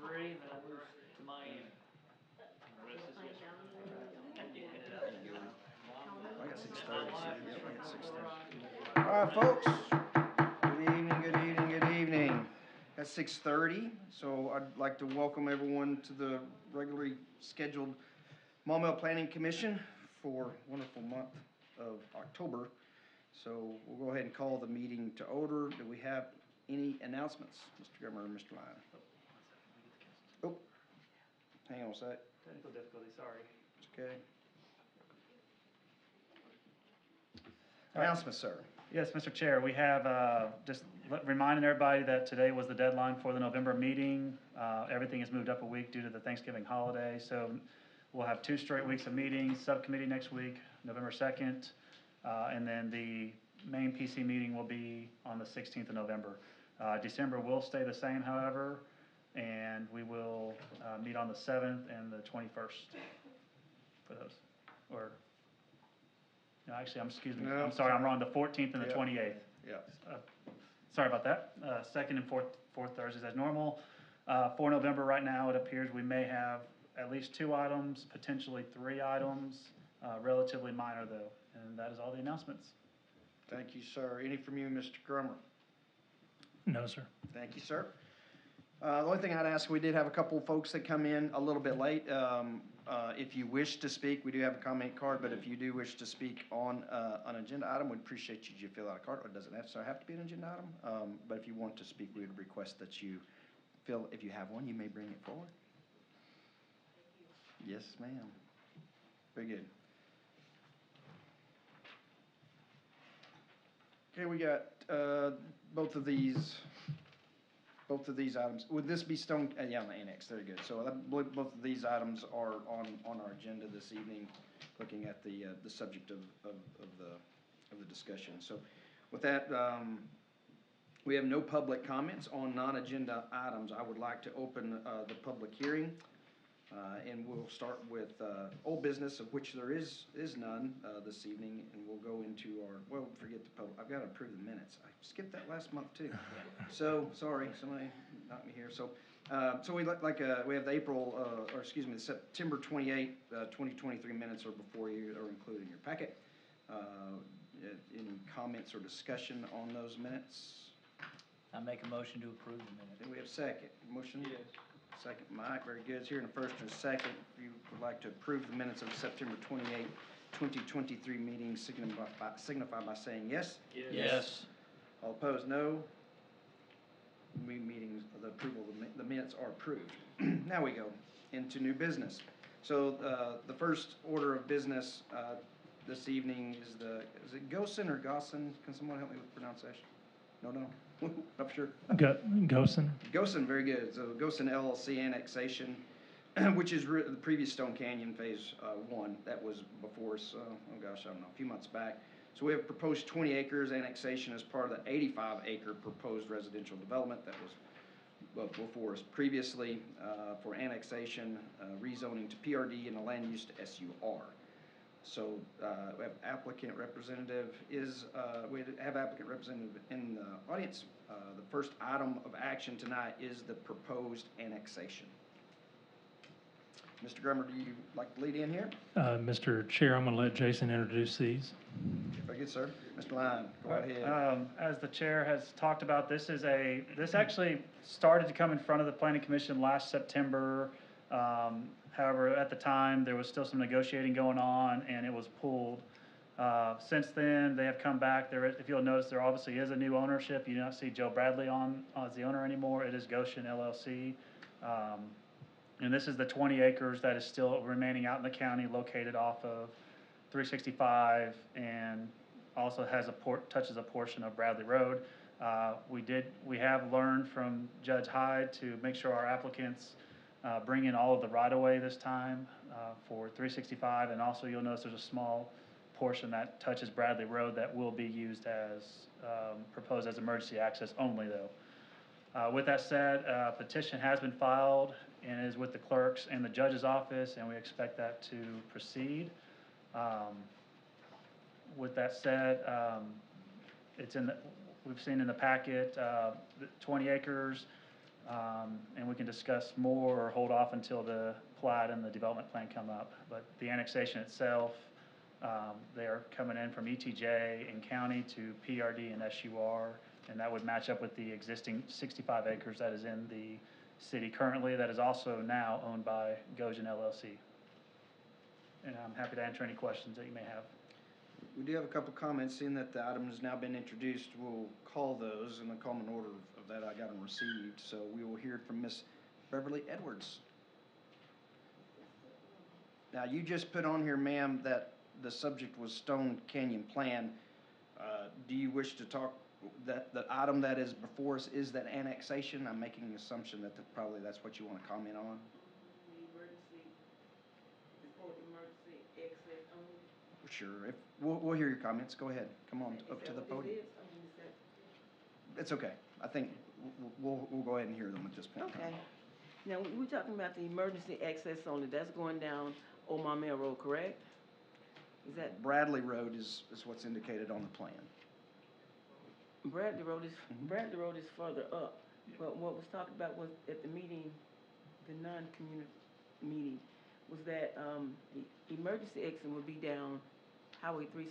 free, and then I move to Miami. And the rest is history. I got 6:30, so yep, I got 6:30. All right, folks. Good evening, good evening, good evening. It's 6:30, so I'd like to welcome everyone to the regularly scheduled Maumelle Planning Commission for wonderful month of October. So we'll go ahead and call the meeting to order. Do we have any announcements, Mr. Grimmer or Mr. Lyon? Oh, hang on a sec. Technical difficulty, sorry. It's okay. Announcements, sir. Yes, Mr. Chair, we have just reminding everybody that today was the deadline for the November meeting. Everything is moved up a week due to the Thanksgiving holiday, so we'll have 2 straight weeks of meetings, subcommittee next week, November 2nd, and then the main PC meeting will be on the 16th of November. December will stay the same, however, and we will meet on the 7th and the 21st for those, or no, actually, No, I'm sorry, I'm wrong, the 14th and the 28th. Yeah. Sorry about that. Second and fourth Thursdays as normal. For November right now, it appears we may have at least 2 items, potentially 3 items, relatively minor though. And that is all the announcements. Thank you, sir. Any from you, Mr. Grummer? No, sir. Thank you, sir. The only thing I'd ask, we did have a couple folks that come in a little bit late. If you wish to speak, we do have a comment card, but if you do wish to speak on an agenda item, we'd appreciate you fill out a card. It doesn't necessarily have to be an agenda item, but if you want to speak, we would request that you fill, if you have one, you may bring it forward. Yes, ma'am. Very good. Okay, we got both of these items. Would this be Stone? Yeah, on the annex. Very good. So both of these items are on our agenda this evening, looking at the subject of the discussion. So, with that, we have no public comments on non-agenda items. I would like to open the public hearing, and we'll start with old business, of which there is none this evening, and we'll go into forget the public. I've got to approve the minutes. I skipped that last month too. So sorry, somebody knocked me here. So we we have the the September 28th, 2023 minutes are before you, or included in your packet. Any comments or discussion on those minutes? I make a motion to approve the minutes. Then we have a second motion. Yes. Second, Mike. Very good. It's here in a first and a second. If you would like to approve the minutes of September 28th, 2023 meeting, signify by saying yes. Yes. All opposed, no. Meetings, the approval of the minutes are approved. Now we go into new business. So the first order of business this evening is it Gosen or Gossen? Can someone help me with pronunciation? No. Not sure. Gosen. Gosen, very good. So Gosen LLC annexation, which is the previous Stone Canyon Phase 1 that was before us, a few months back. So we have proposed 20 acres annexation as part of the 85-acre proposed residential development that was before us previously for annexation, rezoning to PRD and a land use to SUR. So we have applicant representative in the audience. The first item of action tonight is the proposed annexation. Mr. Grummer, do you like to lead in here? Mr. Chair, I'm going to let Jason introduce these. Very good, sir. Mr. Lyon, go ahead. As the chair has talked about, this actually started to come in front of the Planning Commission last September. However, at the time, there was still some negotiating going on, and it was pulled. Since then, they have come back. If you'll notice, there obviously is a new ownership. You do not see Joe Bradley as the owner anymore. It is Goshen LLC. And this is the 20 acres that is still remaining out in the county, located off of 365, and also touches a portion of Bradley Road. We have learned from Judge Hyde to make sure our applicants bring in all of the right-of-way this time for 365, and also you'll notice there's a small portion that touches Bradley Road that will be used as proposed as emergency access only, though. With that said, a petition has been filed and is with the clerks and the judge's office, and we expect that to proceed. With that said, we've seen in the packet 20 acres. and we can discuss more or hold off until the plat and the development plan come up. But the annexation itself, they are coming in from ETJ and county to PRD and SUR, and that would match up with the existing 65 acres that is in the city currently, that is also now owned by Gojin LLC. And I'm happy to answer any questions that you may have. We do have a couple comments. Seeing that the item has now been introduced, we'll call those in the common order of that I got them received. So we will hear from Miss Beverly Edwards. Now, you just put on here, ma'am, that the subject was Stone Canyon Plan. Do you wish to talk, that the item that is before us is that annexation? I'm making an assumption that probably that's what you want to comment on. Sure. If, we'll hear your comments. Go ahead. Come on up to the podium. It's okay. I think we'll go ahead and hear them at this point. Okay. Now, we're talking about the emergency access only. That's going down Old Maumelle Road, correct? Is that Bradley Road is what's indicated on the plan. Bradley Road is further up. But what was talked about was at the meeting, the non-community meeting, was that the emergency exit would be down Highway 3,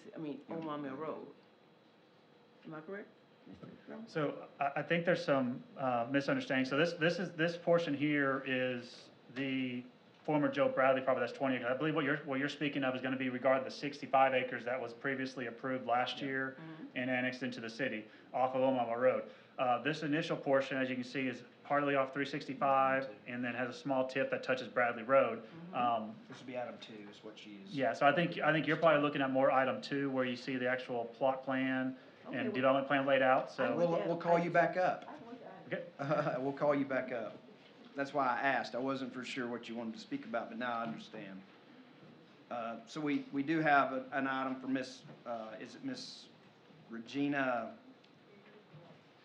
Old Maumelle Road. Am I correct, Mr. Drummond? So I think there's some misunderstanding. So this portion here is the former Joe Bradley property, that's 20 acres. I believe what you're speaking of is gonna be regarding the 65 acres that was previously approved last year and annexed into the city off of Old Maumelle Road. This initial portion, as you can see, is partly off 365 and then has a small tip that touches Bradley Road. This would be item 2 is what she is. Yeah, so I think you're probably looking at more item 2 where you see the actual plot plan Okay, and well- development plan laid out, so. We'll call you back up. Okay. We'll call you back up. That's why I asked. I wasn't for sure what you wanted to speak about, but now I understand. So we do have an item for Miss, is it Miss Regina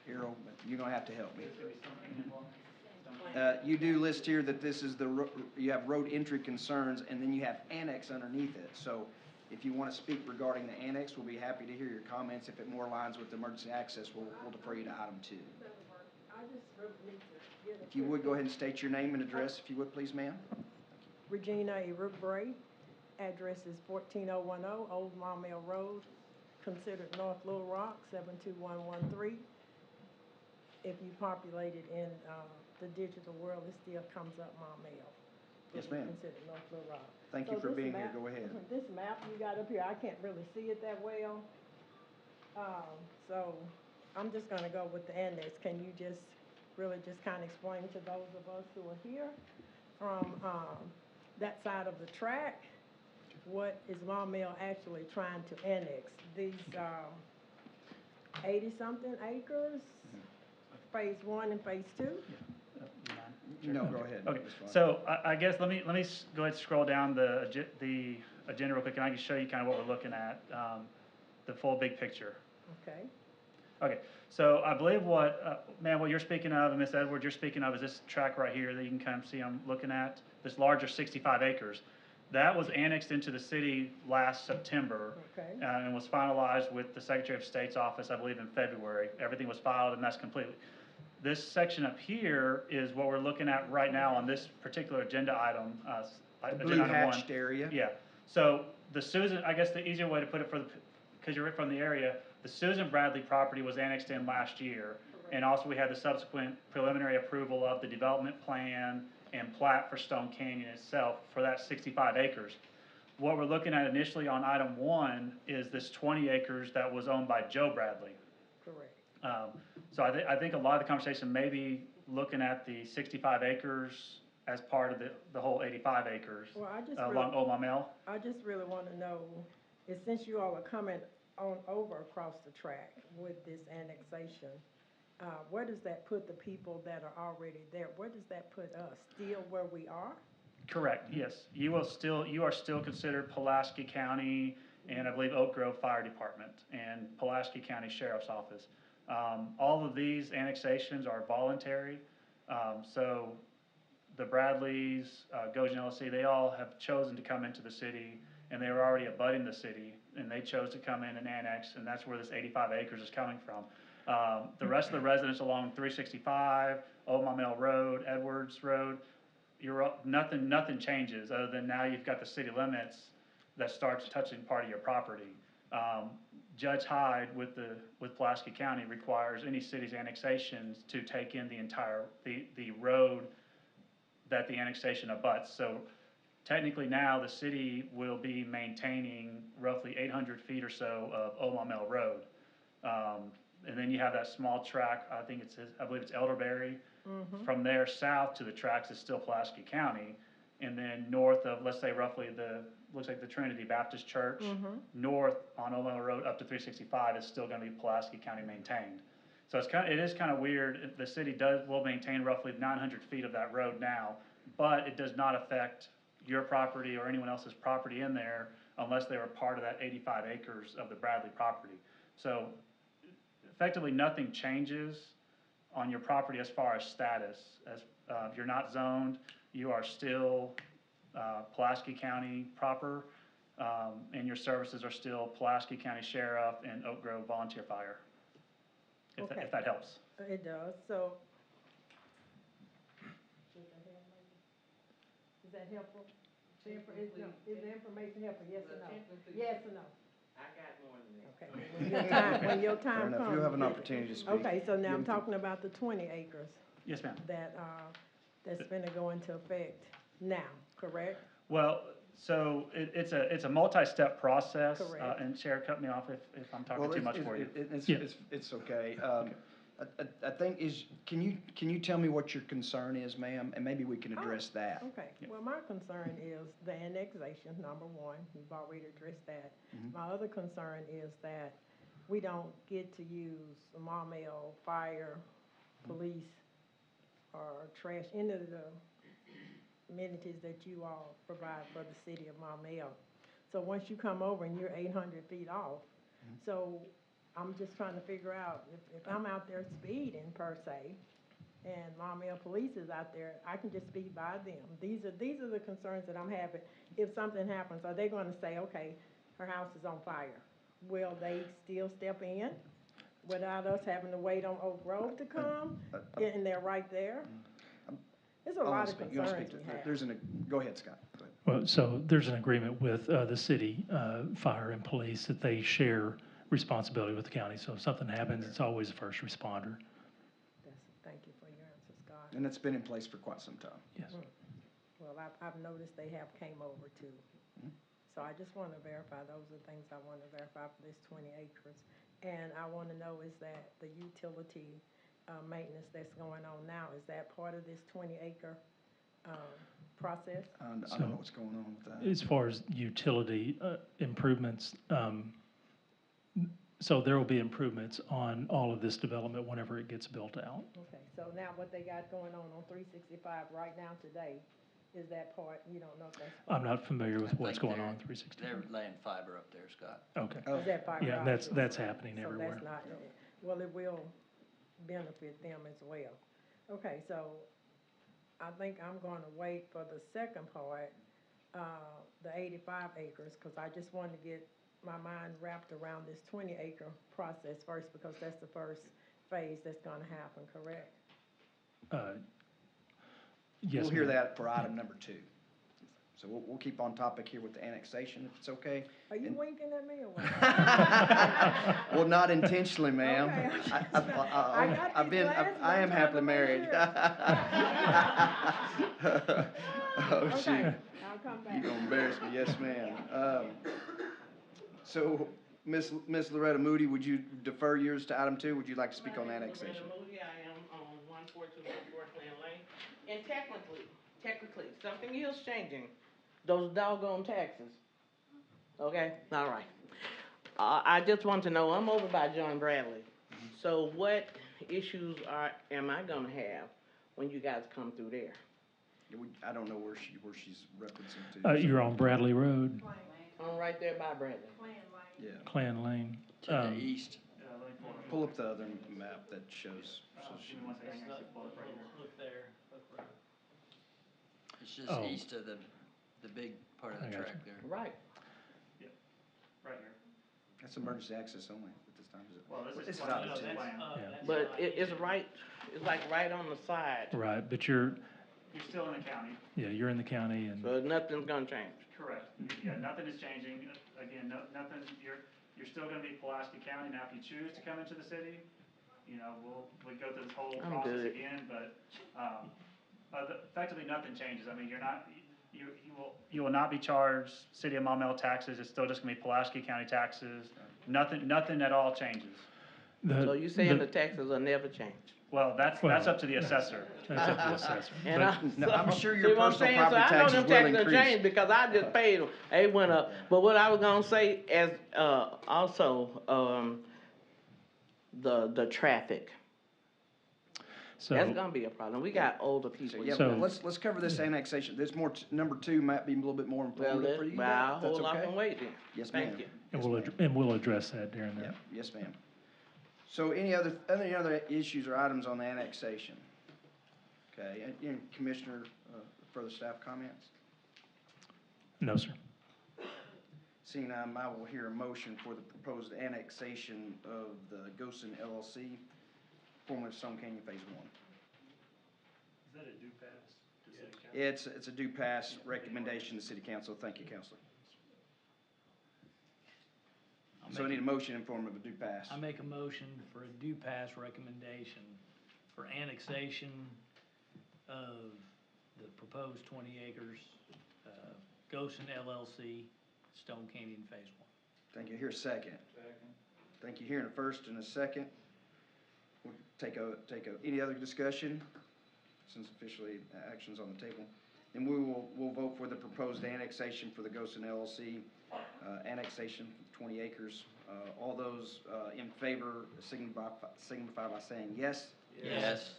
Hero? You're gonna have to help me. You do list here that this is you have road entry concerns, and then you have annex underneath it. So if you want to speak regarding the annex, we'll be happy to hear your comments. If it more aligns with emergency access, we'll defer you to item 2. If you would, go ahead and state your name and address, if you would, please, ma'am. Regina Bray, address is 14010 Old Maumelle Road, considered North Little Rock, 72113. If you populate it in the digital world, it still comes up Maumelle. Yes, It's ma'am. considered North Little Rock. Thank you So for this being here. map- Go ahead. This map you got up here, I can't really see it that well. So I'm just gonna go with the annex. Can you just really just kind of explain to those of us who are here from that side of the track, what is Maumelle actually trying to annex? These 80-something acres, phase 1 and phase 2? No, go ahead. Okay, That's fine. so I guess let me go ahead and scroll down the agenda real quick, and I can show you kind of what we're looking at, the full big picture. Okay. Okay, so I believe what you're speaking of, and Ms. Edwards, you're speaking of is this track right here that you can kind of see I'm looking at, this larger 65 acres. That was annexed into the city last September. Okay. And was finalized with the Secretary of State's office, I believe, in February. Everything was filed, and that's completely. This section up here is what we're looking at right now on this particular agenda item. Blue agenda item 1. hatched area. Yeah, so the Susan, I guess the easier way to put it because you're from the area, the Susan Bradley property was annexed in last year. And also we had the subsequent preliminary approval of the development plan and plat for Stone Canyon itself for that 65 acres. What we're looking at initially on item 1 is this 20 acres that was owned by Joe Bradley. Correct. So I think a lot of the conversation may be looking at the 65 acres as part of the whole 85 acres Well, along Old Maumelle. I just really want to know, is since you all are coming on over across the track with this annexation, where does that put the people that are already there? Where does that put us? Still where we are? Correct, yes. You are still considered Pulaski County and I believe Oak Grove Fire Department and Pulaski County Sheriff's Office. All of these annexations are voluntary. So the Bradleys, Gojin LLC, they all have chosen to come into the city and they were already abutting the city and they chose to come in and annex, and that's where this 85 acres is coming from. The rest of the residents along 365, Old Maumelle Road, Edwards Road, nothing changes, other than now you've got the city limits that starts touching part of your property. Judge Hyde with Pulaski County requires any city's annexations to take in the entire, the road that the annexation abuts. So technically now, the city will be maintaining roughly 800 feet or so of Old Maumelle Road. And then you have that small track, I believe it's Elderberry. From there south to the tracks is still Pulaski County. And then north of, let's say roughly looks like the Trinity Baptist Church, north on Old Maumelle Road up to 365 is still gonna be Pulaski County maintained. So it is kind of weird. The city will maintain roughly 900 feet of that road now, but it does not affect your property or anyone else's property in there unless they were part of that 85 acres of the Bradley property. So effectively, nothing changes on your property as far as status. If you're not zoned, you are still Pulaski County proper, and your services are still Pulaski County Sheriff and Oak Grove Volunteer Fire, Okay. if that helps. It does, so. Is that helpful? Is the information helpful, yes or no? Yes or no? I got more than that. Okay, when your Fair time enough, comes. you'll have an opportunity to speak. Okay, so now I'm Give them- talking about the 20 acres Yes, ma'am. that's gonna go into effect now, correct? Well, so it's a multi-step process. Correct. And Sheriff, cut me off if I'm talking Well, too much for you. Yeah. It's okay. I think can you tell me what your concern is, ma'am? And maybe we can address that. Okay, well, my concern is the annexation, number one, you've already addressed that. My other concern is that we don't get to use the Maumelle Fire, police, or trash, any of the amenities that you all provide for the city of Maumelle. So once you come over and you're 800 feet off, so I'm just trying to figure out, if I'm out there speeding per se, and Maumelle Police is out there, I can just speed by them. These are the concerns that I'm having. If something happens, are they gonna say, okay, her house is on fire? Will they still step in without us having to wait on Oak Grove to come? And they're right there? There's a lot of You wanna concerns speak we to- have. Go ahead, Scott. Go ahead. Well, so there's an agreement with the city, fire and police, that they share responsibility with the county. So if something happens, it's always the first responder. Thank you for your answer, Scott. And it's been in place for quite some time. Yes. Well, I've noticed they have came over too. So I just want to verify, those are things I want to verify for this 20 acres. And I want to know, is that the utility maintenance that's going on now, is that part of this 20-acre process? I don't So- know what's going on with that. As far as utility improvements, so there will be improvements on all of this development whenever it gets built out. Okay, so now what they got going on 365 right now today, is that part, you don't know if that's? I'm not familiar with I what's think going on in They're 365. laying fiber up there, Scott. Okay. Is that fiber Yeah, optic? that's happening So everywhere. that's not, well, it will benefit them as well. Okay, so I think I'm gonna wait for the second part, the 85 acres, because I just wanted to get my mind wrapped around this 20-acre process first, because that's the first phase that's gonna happen, correct? Yes, We'll hear ma'am. that for item number 2. So we'll keep on topic here with the annexation, if it's okay. Are you And- winking at me or what? Well, not intentionally, ma'am. Okay. I got I've these been, glasses, I I'm am trying happily to make married. sure. Oh, shoot. Okay, I'll come You're back. gonna embarrass me, yes, ma'am. So, Miss Loretta Moody, would you defer yours to item 2? Would you like to speak on annexation? Moody, I am on 14214 Glen Lane, and technically, something is changing, those doggone taxes. Okay, all right. I just want to know, I'm over by John Bradley, so what issues am I gonna have when you guys come through there? I don't know where she's referencing to. You're on Bradley Road, I'm right there by Bradley. Yeah. Clan Lane. To the east. Pull up the other map that shows. Give me one second, I can actually pull it up right here. Look there, look right. It's just Oh. east of the big part of I the got track there. Right. Right here. That's emergency access only at this time, is it? Well, This this is is out plan, of this is the plan. Yeah. But it's right, It's like right on the side, Right, but You're still in the county. you're in the county and, so nothing's gonna change. Correct. Yeah, nothing is changing. Again, nothing, you're still gonna be Pulaski County. Now, if you choose to come into the city, you know, we'll go through this whole I'm process good. again, but, effectively, nothing changes. I mean, you will not be charged City of Maumelle taxes. It's still just gonna be Pulaski County taxes. Nothing at all changes. So you saying the taxes will never change? Well, that's up to the assessor. that's up to the assessor. And But- No, I'm sure your see what I'm personal saying? property So I know taxes them will taxes done increase. changed because I just paid them, they went up. But what I was gonna say is, also, the traffic, that's So, gonna be a problem. We got older people. So, yeah, So- let's cover this annexation. There's more, number two might be a little bit more Well, informative for you. well, I'll That's hold off okay? and wait then. Yes, ma'am. Thank you. and Yes, ma'am. we'll address that during Yeah, that. yes, ma'am. So any other issues or items on the annexation? Okay, and Commissioner, further staff comments? No, sir. Seeing none, I will hear a motion for the proposed annexation of the Gosen LLC, formerly Stone Canyon Phase One. Is that a due pass to City Council? It's a due pass recommendation to City Council. Thank you, Counselor. So I need a motion in form of a due pass. I make a motion for a due pass recommendation for annexation of the proposed 20 acres, Gosen LLC, Stone Canyon Phase One. Thank you. Here a second. Thank you. Here in a first and a second. We'll take any other discussion, since officially action's on the table. Then we'll vote for the proposed annexation for the Gosen LLC, annexation of 20 acres. All those, in favor signify by saying yes. Yes.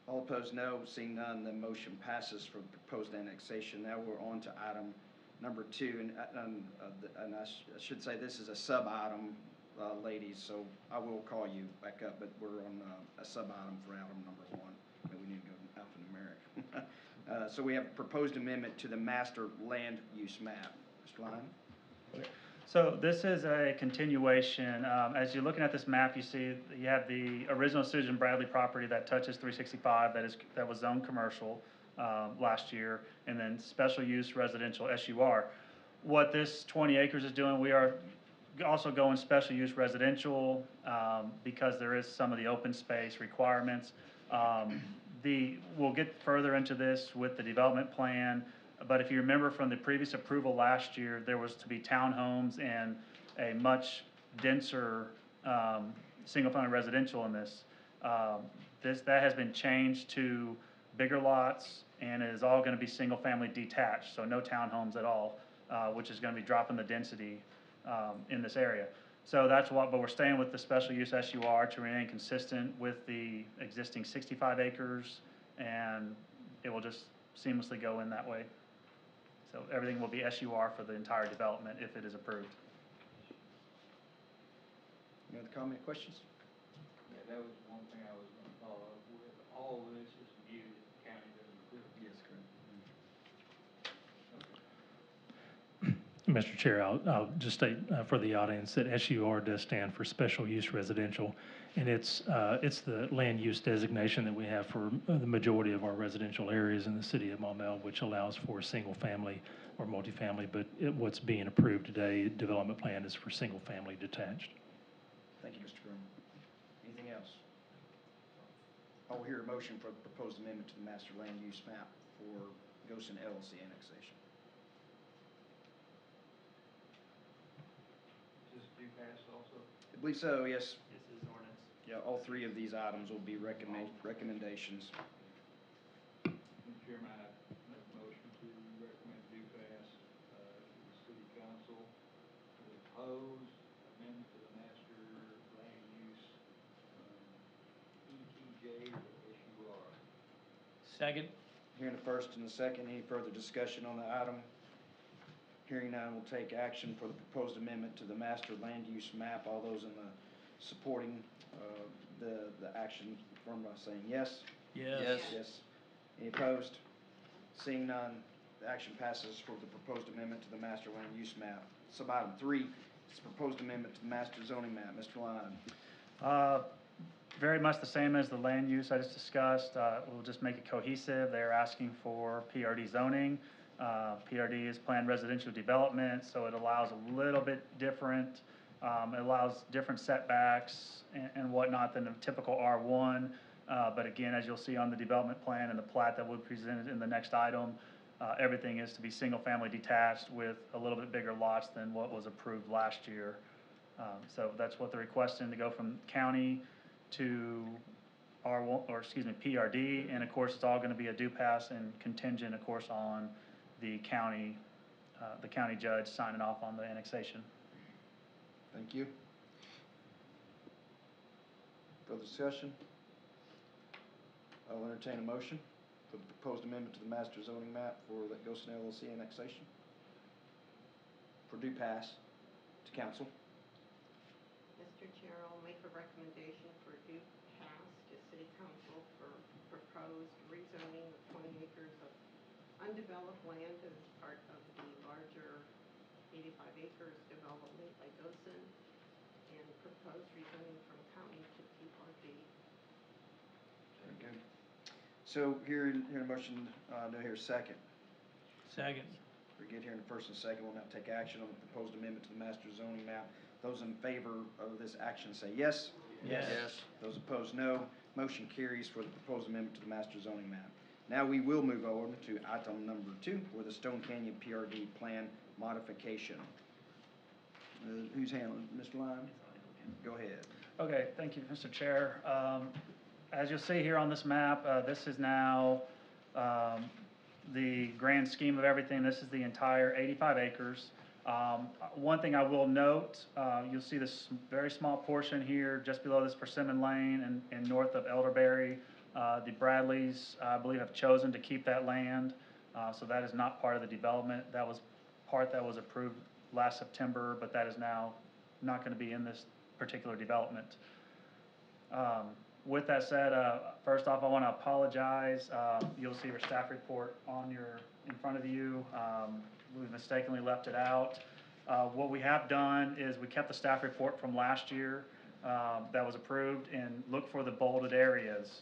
All opposed, no. Seeing none, the motion passes for the proposed annexation. Now we're on to item number two, and I should say this is a sub-item, ladies, so I will call you back up, but we're on a sub-item for item number one, and we need to go alphanumeric. So we have a proposed amendment to the master land use map. Mr. Lyon? So this is a continuation. As you're looking at this map, you see you have the original Susan Bradley property that touches 365, that was zoned commercial last year, and then special use residential SUR. What this 20 acres is doing, we are also going special use residential because there is some of the open space requirements. We'll get further into this with the development plan. But if you remember from the previous approval last year, there was to be townhomes and a much denser, single-family residential in this. That has been changed to bigger lots, and it is all gonna be single-family detached, so no townhomes at all, which is gonna be dropping the density, in this area. So that's what, but we're staying with the special use SUR to remain consistent with the existing 65 acres, and it will just seamlessly go in that way. So everything will be SUR for the entire development if it is approved. Any other comment, questions? Yeah, that was one thing I was gonna follow up with. All of this is new that the county doesn't approve. Yes, correct. Mr. Chair, I'll just state for the audience that SUR does stand for Special Use Residential, and it's the land use designation that we have for the majority of our residential areas in the city of Maumelle, which allows for single-family or multifamily, but what's being approved today, development plan is for single-family detached. Thank you, Mr. Groom. Anything else? I will hear a motion for the proposed amendment to the master land use map for Gosen LLC annexation. Is this due pass also? I believe so, yes. This is ordinance. Yeah, all three of these items will be recommendations. Mr. Chairman, I make a motion to recommend due pass, to the city council to oppose amendment to the master land use, ETJ or SUR. Second? Hearing the first and the second, any further discussion on the item? Hearing none, we'll take action for the proposed amendment to the master land use map. All those in the supporting, the action from by saying yes? Yes. Yes. Any opposed? Seeing none, the action passes for the proposed amendment to the master land use map. Sub-item 3 is proposed amendment to the master zoning map. Mr. Lyon. very much the same as the land use I just discussed. We'll just make it cohesive. They're asking for PRD zoning. PRD is planned residential development, so it allows a little bit different, it allows different setbacks and whatnot than a typical R1. But again, as you'll see on the development plan and the plat that we'll present in the next item, everything is to be single-family detached with a little bit bigger lots than what was approved last year. So that's what they're requesting, to go from county to R1, or excuse me, PRD, and of course, it's all gonna be a due pass and contingent, of course, on the county judge signing off on the annexation. Thank you. Further discussion? I'll entertain a motion for the proposed amendment to the master zoning map for the Goshen LLC annexation for due pass to council. Mr. Chair, I'll make a recommendation for due pass to City Council for proposed rezoning of 20 acres of undeveloped land as part of the larger 85 acres development by Goshen, and proposed rezoning from county to PRD. Very good. So here a motion, do I hear a second? Second. We get here in the first and second, we'll now take action on the proposed amendment to the master zoning map. Those in favor of this action say yes. Yes. Those opposed, no. Motion carries for the proposed amendment to the master zoning map. Now we will move over to item number 2, for the Stone Canyon PRD plan modification. Who's handling, Mr. Lyon? Go ahead. Okay, thank you, Mr. Chair. As you'll see here on this map, this is now the grand scheme of everything. This is the entire 85 acres. One thing I will note, you'll see this very small portion here just below this Persimmon Lane and north of Elderberry. The Bradleys, I believe, have chosen to keep that land, so that is not part of the development. That was part that was approved last September, but that is now not going to be in this particular development. With that said, first off, I want to apologize. You'll see your staff report in front of you. We mistakenly left it out. What we have done is we kept the staff report from last year that was approved, and look for the bolded areas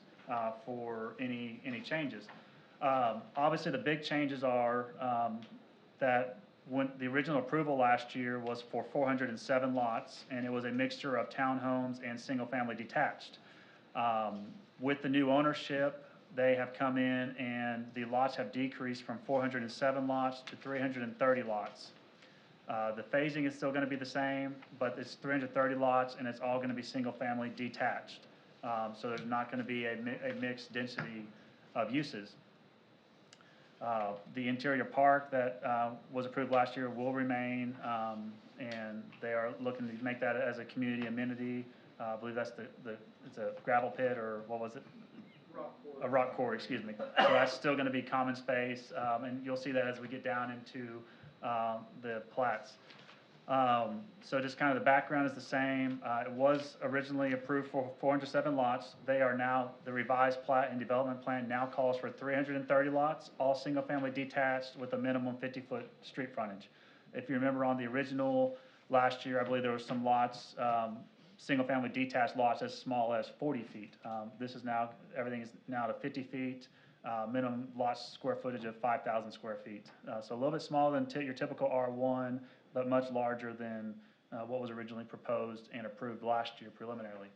for any changes. Obviously, the big changes are that when the original approval last year was for 407 lots, and it was a mixture of townhomes and single-family detached. With the new ownership, they have come in and the lots have decreased from 407 lots to 330 lots. The phasing is still going to be the same, but it's 330 lots, and it's all going to be single-family detached. So there's not going to be a mixed density of uses. The interior park that was approved last year will remain, and they are looking to make that as a community amenity. I believe that's it's a gravel pit, or what was it? A rock quarry, excuse me. So that's still going to be common space, and you'll see that as we get down into the plats. So just kind of the background is the same. It was originally approved for 407 lots. They are now, the revised plat and development plan now calls for 330 lots, all single-family detached with a minimum 50-foot street frontage. If you remember on the original last year, I believe there were some lots, single-family detached lots as small as 40 feet. This is now, everything is now to 50 feet, minimum lot square footage of 5,000 square feet. So a little bit smaller than your typical R1, but much larger than what was originally proposed and approved last year preliminarily.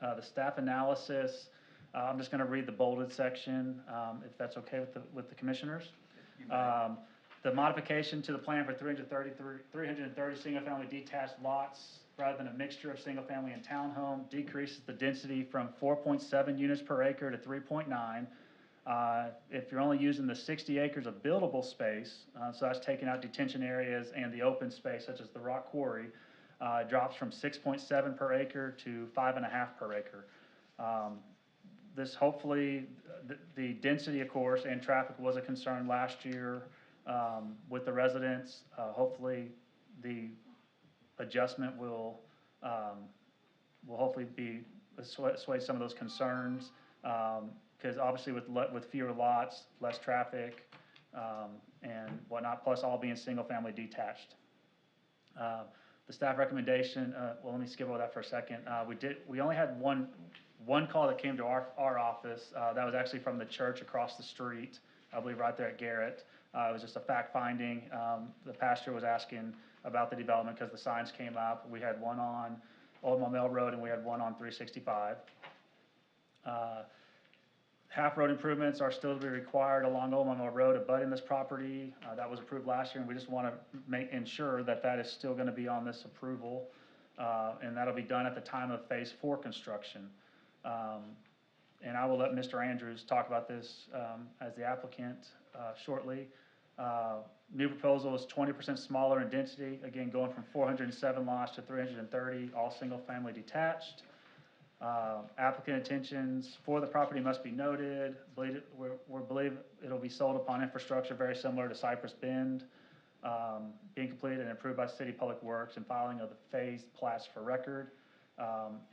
The staff analysis, I'm just going to read the bolded section, if that's okay with the commissioners. The modification to the plan for 330 single-family detached lots, rather than a mixture of single-family and townhome, decreases the density from 4.7 units per acre to 3.9. If you're only using the 60 acres of buildable space, so that's taking out detention areas and the open space, such as the rock quarry, drops from 6.7 per acre to 5.5 per acre. This hopefully, the density, of course, and traffic was a concern last year with the residents. Hopefully, the adjustment will hopefully be assuage some of those concerns. Because obviously with fewer lots, less traffic, and whatnot, plus all being single-family detached. The staff recommendation, well, let me skip over that for a second. We only had one call that came to our office. That was actually from the church across the street, I believe right there at Garrett. It was just a fact finding. The pastor was asking about the development because the signs came up. We had one on Old Maumelle Road and we had one on 365. Half road improvements are still to be required along Old Maumelle Road abutting this property. That was approved last year, and we just want to ensure that that is still going to be on this approval. And that'll be done at the time of Phase 4 construction. And I will let Mr. Andrews talk about this as the applicant shortly. New proposal is 20% smaller in density, again, going from 407 lots to 330, all single-family detached. Applicant intentions for the property must be noted. We believe it'll be sold upon infrastructure very similar to Cypress Bend, being completed and approved by City Public Works and filing of the phased plats for record.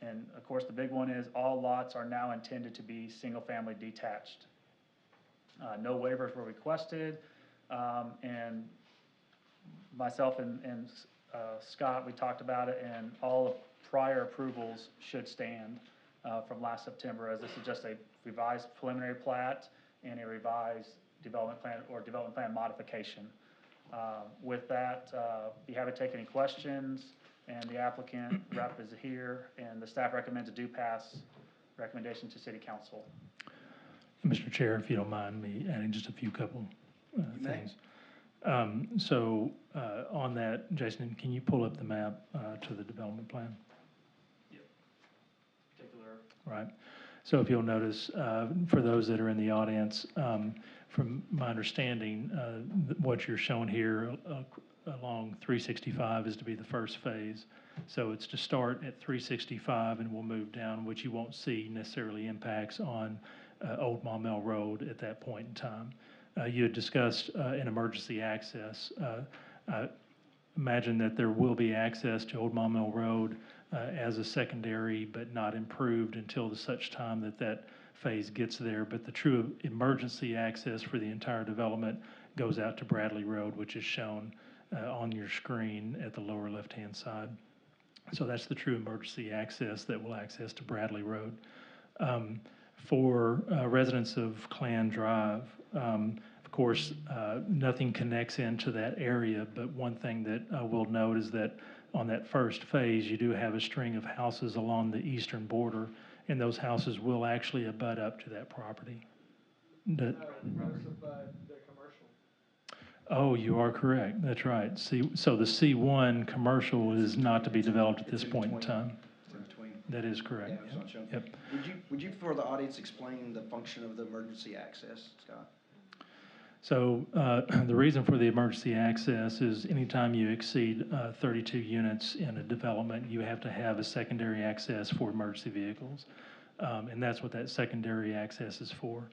And of course, the big one is all lots are now intended to be single-family detached. No waivers were requested, and myself and Scott, we talked about it, and all of prior approvals should stand from last September, as this is just a revised preliminary plat and a revised development plan or development plan modification. With that, be happy to take any questions, and the applicant rep is here, and the staff recommends a do pass recommendation to City Council. Mr. Chair, if you don't mind me adding just a few couple things. On that, Jason, can you pull up the map to the development plan? Right. So if you'll notice, for those that are in the audience, from my understanding, what you're showing here along 365 is to be the first phase. So it's to start at 365 and we'll move down, which you won't see necessarily impacts on Old Maumelle Road at that point in time. You had discussed an emergency access. I imagine that there will be access to Old Maumelle Road as a secondary, but not improved until the such time that that phase gets there. But the true emergency access for the entire development goes out to Bradley Road, which is shown on your screen at the lower left-hand side. So that's the true emergency access that will access to Bradley Road. For residents of Clan Drive, of course, nothing connects into that area, but one thing that I will note is that on that first phase, you do have a string of houses along the eastern border, and those houses will actually abut up to that property. They're commercial. Oh, you are correct. That's right. So the C1 commercial is not to be developed at this point in time. It's in between. That is correct. Yeah, it's not shown. Yep. Would you, for the audience, explain the function of the emergency access, Scott? So the reason for the emergency access is anytime you exceed 32 units in a development, you have to have a secondary access for emergency vehicles. And that's what that secondary access is for.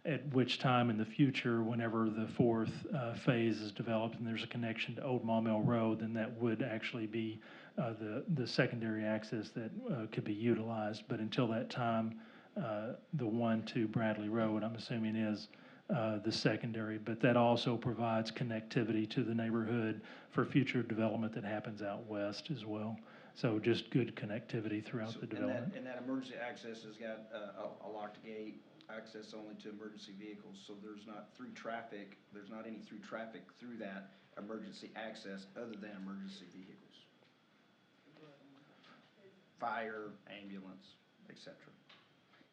At which time in the future, whenever the fourth phase is developed and there's a connection to Old Maumelle Road, then that would actually be the secondary access that could be utilized. But until that time, the one to Bradley Road, I'm assuming, is the secondary, but that also provides connectivity to the neighborhood for future development that happens out west as well. So just good connectivity throughout the development. And that emergency access has got a locked gate, access only to emergency vehicles, so there's not any through traffic through that emergency access other than emergency vehicles. Fire, ambulance, etc.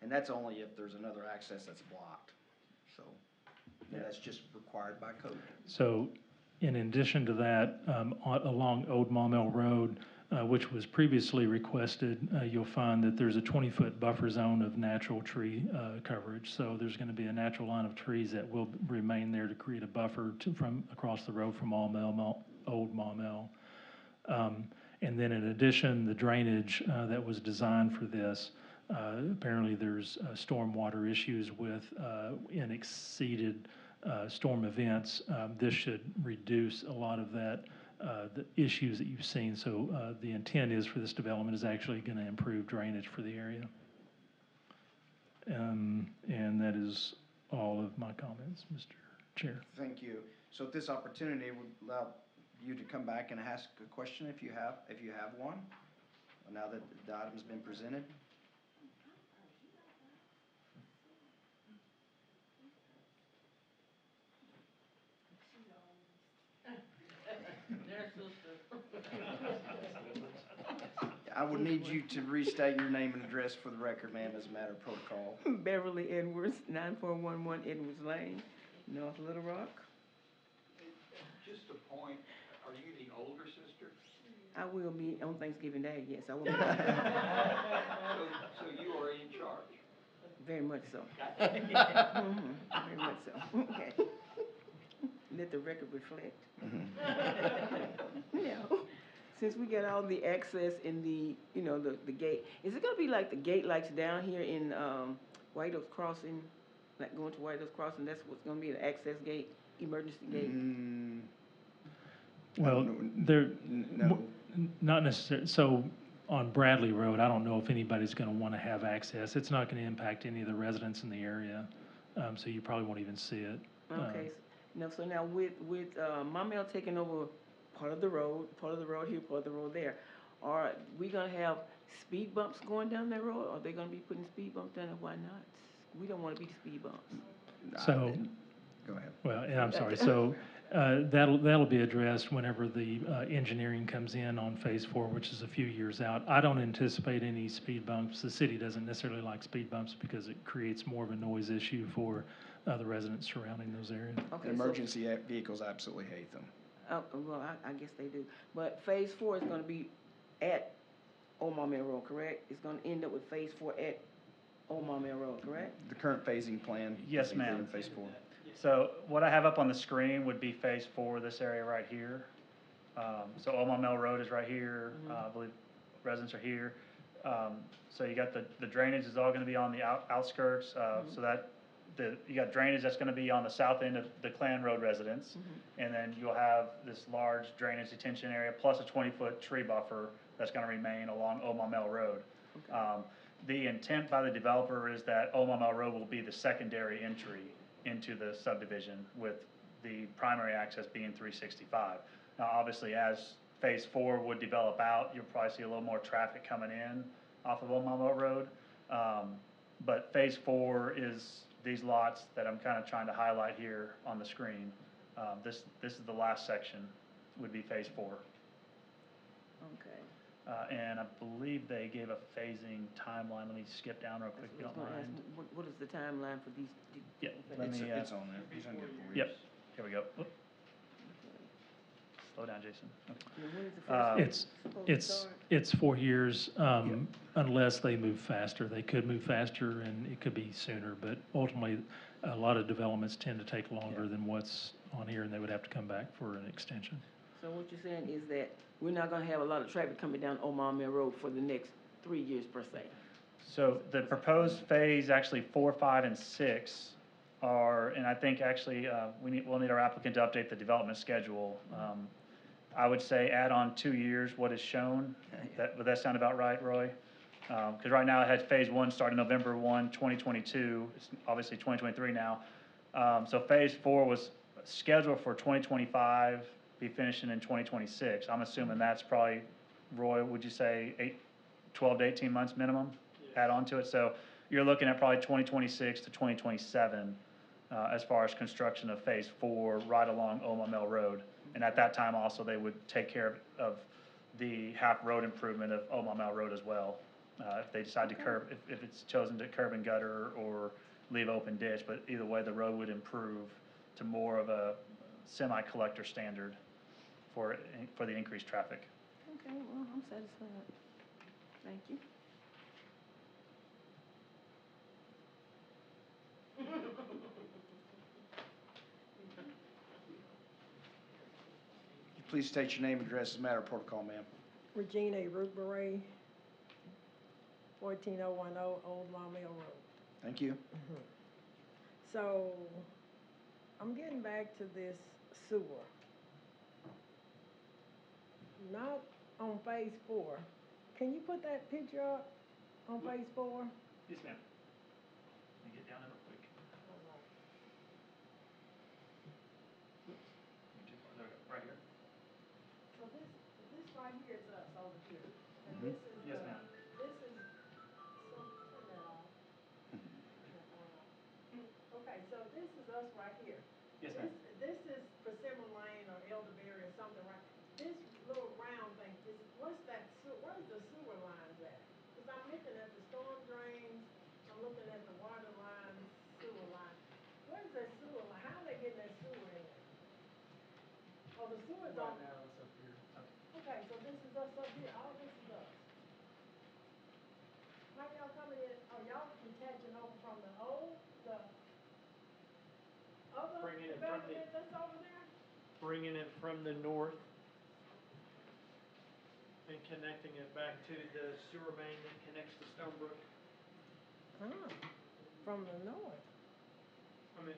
And that's only if there's another access that's blocked. So that's just required by code. So in addition to that, along Old Maumelle Road, which was previously requested, you'll find that there's a 20-foot buffer zone of natural tree coverage. So there's going to be a natural line of trees that will remain there to create a buffer from across the road from Old Maumelle. And then in addition, the drainage that was designed for this, apparently there's stormwater issues with exceeded storm events. This should reduce a lot of that, the issues that you've seen. So the intent is for this development is actually going to improve drainage for the area. And that is all of my comments, Mr. Chair. Thank you. So at this opportunity, would allow you to come back and ask a question if you have one, now that the item's been presented. Their sister. I would need you to restate your name and address for the record, ma'am, as a matter of protocol. Beverly Edwards, 9411 Edwards Lane, North Little Rock. Just a point, are you the older sister? I will be on Thanksgiving Day, yes, I will be. So you are in charge? Very much so. Mhm, very much so, okay. Let the record reflect. No, since we got all the access in the, you know, the gate, is it gonna be like the gate lights down here in, White Oaks Crossing? Like going to White Oaks Crossing, that's what's gonna be the access gate, emergency gate? Well, No. there, No. not necessarily, so on Bradley Road, I don't know if anybody's gonna wanna have access. It's not gonna impact any of the residents in the area, so you probably won't even see it. Okay, no, so now with, Maumelle taking over part of the road here, part of the road there, are we gonna have speed bumps going down that road? Are they gonna be putting speed bumps down there? Why not? We don't wanna be the speed bumps. So, Go ahead. well, and I'm sorry, so, that'll be addressed whenever the, engineering comes in on Phase 4, which is a few years out. I don't anticipate any speed bumps. The city doesn't necessarily like speed bumps because it creates more of a noise issue for, the residents surrounding those areas. Okay, Emergency vehicles absolutely hate them. Well, I guess they do. But Phase 4 is gonna be at Old Maumelle Road, correct? It's gonna end up with Phase 4 at Old Maumelle Road, correct? The current phasing plan. Yes, is including ma'am. Phase 4. So what I have up on the screen would be Phase 4, this area right here. So Old Maumelle Road is right here, I believe residents are here. So you got the drainage is all gonna be on the outskirts, so that, you got drainage that's gonna be on the south end of the Clan Road residents. And then you'll have this large drainage detention area plus a 20-foot tree buffer that's gonna remain along Old Maumelle Road. The intent by the developer is that Old Maumelle Road will be the secondary entry into the subdivision, with the primary access being 365. Now, obviously, as Phase 4 would develop out, you'll probably see a little more traffic coming in off of Old Maumelle Road. But Phase 4 is these lots that I'm kind of trying to highlight here on the screen. This is the last section, would be Phase 4. Okay. And I believe they gave a phasing timeline. Let me skip down real quick, if you I was don't gonna ask, mind. what is the timeline for these? Yeah, let me, It's on there. It's on your board. yep, here we go. Oop. Slow down, Jason. Okay. Now, when is the first one It's, supposed to start? it's 4 years, unless they move faster. They could move faster and it could be sooner, but ultimately, a lot of developments tend to take longer than what's on here, and they would have to come back for an extension. So what you're saying is that we're not gonna have a lot of traffic coming down Old Maumelle Road for the next 3 years per se? So the proposed phase, actually 4, 5, and 6 are, and I think actually, we'll need our applicant to update the development schedule. I would say add on 2 years what is shown. Would that sound about right, Roy? Because right now it had Phase 1 starting November 1, 2022. It's obviously 2023 now. So Phase 4 was scheduled for 2025, be finishing in 2026. I'm assuming that's probably, Roy, would you say 12 to 18 months minimum? Add on to it. So you're looking at probably 2026 to 2027 as far as construction of Phase 4 right along Old Maumelle Road. And at that time also, they would take care of the half road improvement of Old Maumelle Road as well. If they decide to curb, if it's chosen to curb and gutter or leave open ditch, but either way, the road would improve to more of a semi-collector standard for the increased traffic. Okay, well, I'm satisfied. Thank you. Please state your name and address as a matter of protocol, ma'am. Regina Root-Beray, 14010 Old Maumelle Road. Thank you. So, I'm getting back to this sewer. Not on Phase 4. Can you put that picture up on Phase 4? Yes, ma'am. Let me get down there real quick. Right here. here's us over here, and Mhm. this is Yes, the, ma'am. this is, so, turn that off. Turn that one off. Okay, so this is us right here. Yes, ma'am. This is Persimmon Lane or Elderberry or something, right? This little round thing, what's that where's the sewer lines at? Cause I'm looking at the storm drains, I'm looking at the water lines, sewer lines. Where's that sewer line? How are they getting that sewer in there? Oh, the sewer's on. Right now, it's up here. Okay, so this is us up here, all this is us. How y'all coming in, oh, y'all detaching over from the other Bringing it from development that's over there? bringing it from the north and connecting it back to the sewer main that connects to Stonebrook. Ah, from the north. I mean,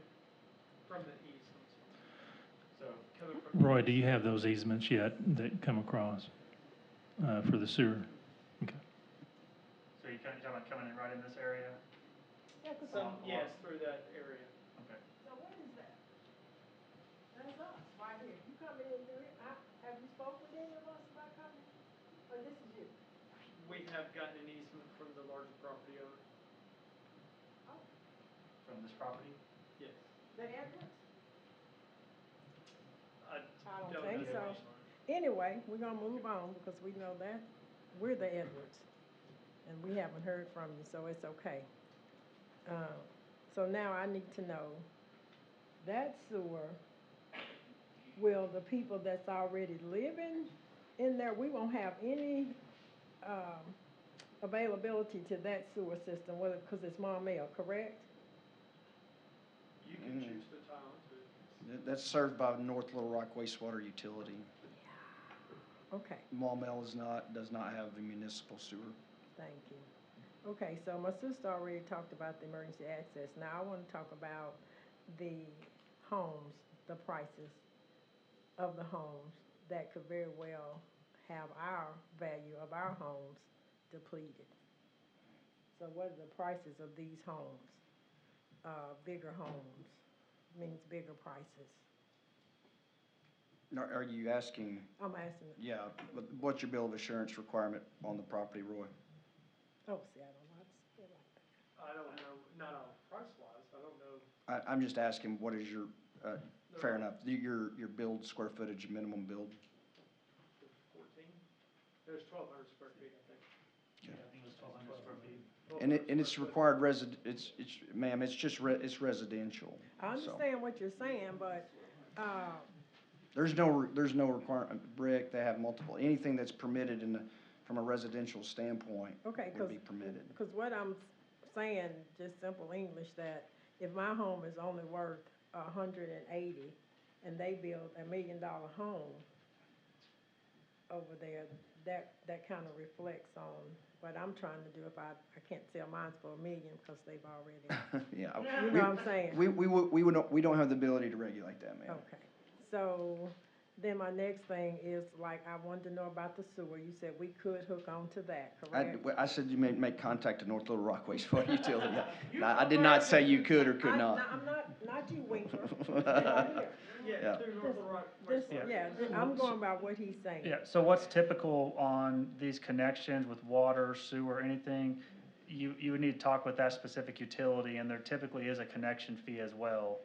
from the east, I'm sorry. So coming from. Roy, do you have those easements yet that come across for the sewer? Okay. So you're talking about coming in right in this area? Yeah, 'cause Some, yes, through that area. Okay. so what is that? That's us, right here. You coming in through it, have you spoke with any of us about coming? Or this is you? We have gotten an easement from the larger property owner. Oh, From this property? Yes. the Edwards? I I don't don't think know. so. Anyway, we're gonna move on because we know that we're the Edwards. And we haven't heard from you, so it's okay. So now I need to know, that sewer, will the people that's already living in there, we won't have any, availability to that sewer system, whether, because it's Maumelle, correct? You can choose to tie onto it. That's served by North Little Rock Wastewater Utility. Okay, Maumelle does not have a municipal sewer. thank you. Okay, so my sister already talked about the emergency access. Now I want to talk about the homes, the prices of the homes that could very well have our value of our homes depleted. So what are the prices of these homes? Bigger homes means bigger prices. Are you asking, I'm asking, yeah, what's your bill of assurance requirement on the property, Roy? oh, see, I don't know how to say it like that. I don't know, not on price wise, I don't know. I'm just asking, what is your, fair enough, your build square footage, minimum build? 14? There's 1,200 square feet, I think. Yeah, I think it was 1,200 square feet. And it's required ma'am, it's just it's residential. I so. understand what you're saying, but, There's no requirement, brick, they have multiple, anything that's permitted from a residential standpoint okay, would be permitted. because what I'm saying, just simple English, that if my home is only worth 180 and they build $1 million home over there, that kind of reflects on what I'm trying to do. If I can't sell mine for $1 million because they've already, Yeah. you know what I'm saying? We don't have the ability to regulate that, ma'am. Okay, so then my next thing is, like, I wanted to know about the sewer. You said we could hook onto that, correct? I said you may make contact to North Little Rock Wastewater Utility. I did not say you could or could not. I'm not you, Winkler. Right here. Yeah. Through North Little Rock. This, Yeah. I'm going by what he's saying. Yeah, so what's typical on these connections with water, sewer, anything, you would need to talk with that specific utility, and there typically is a connection fee as well.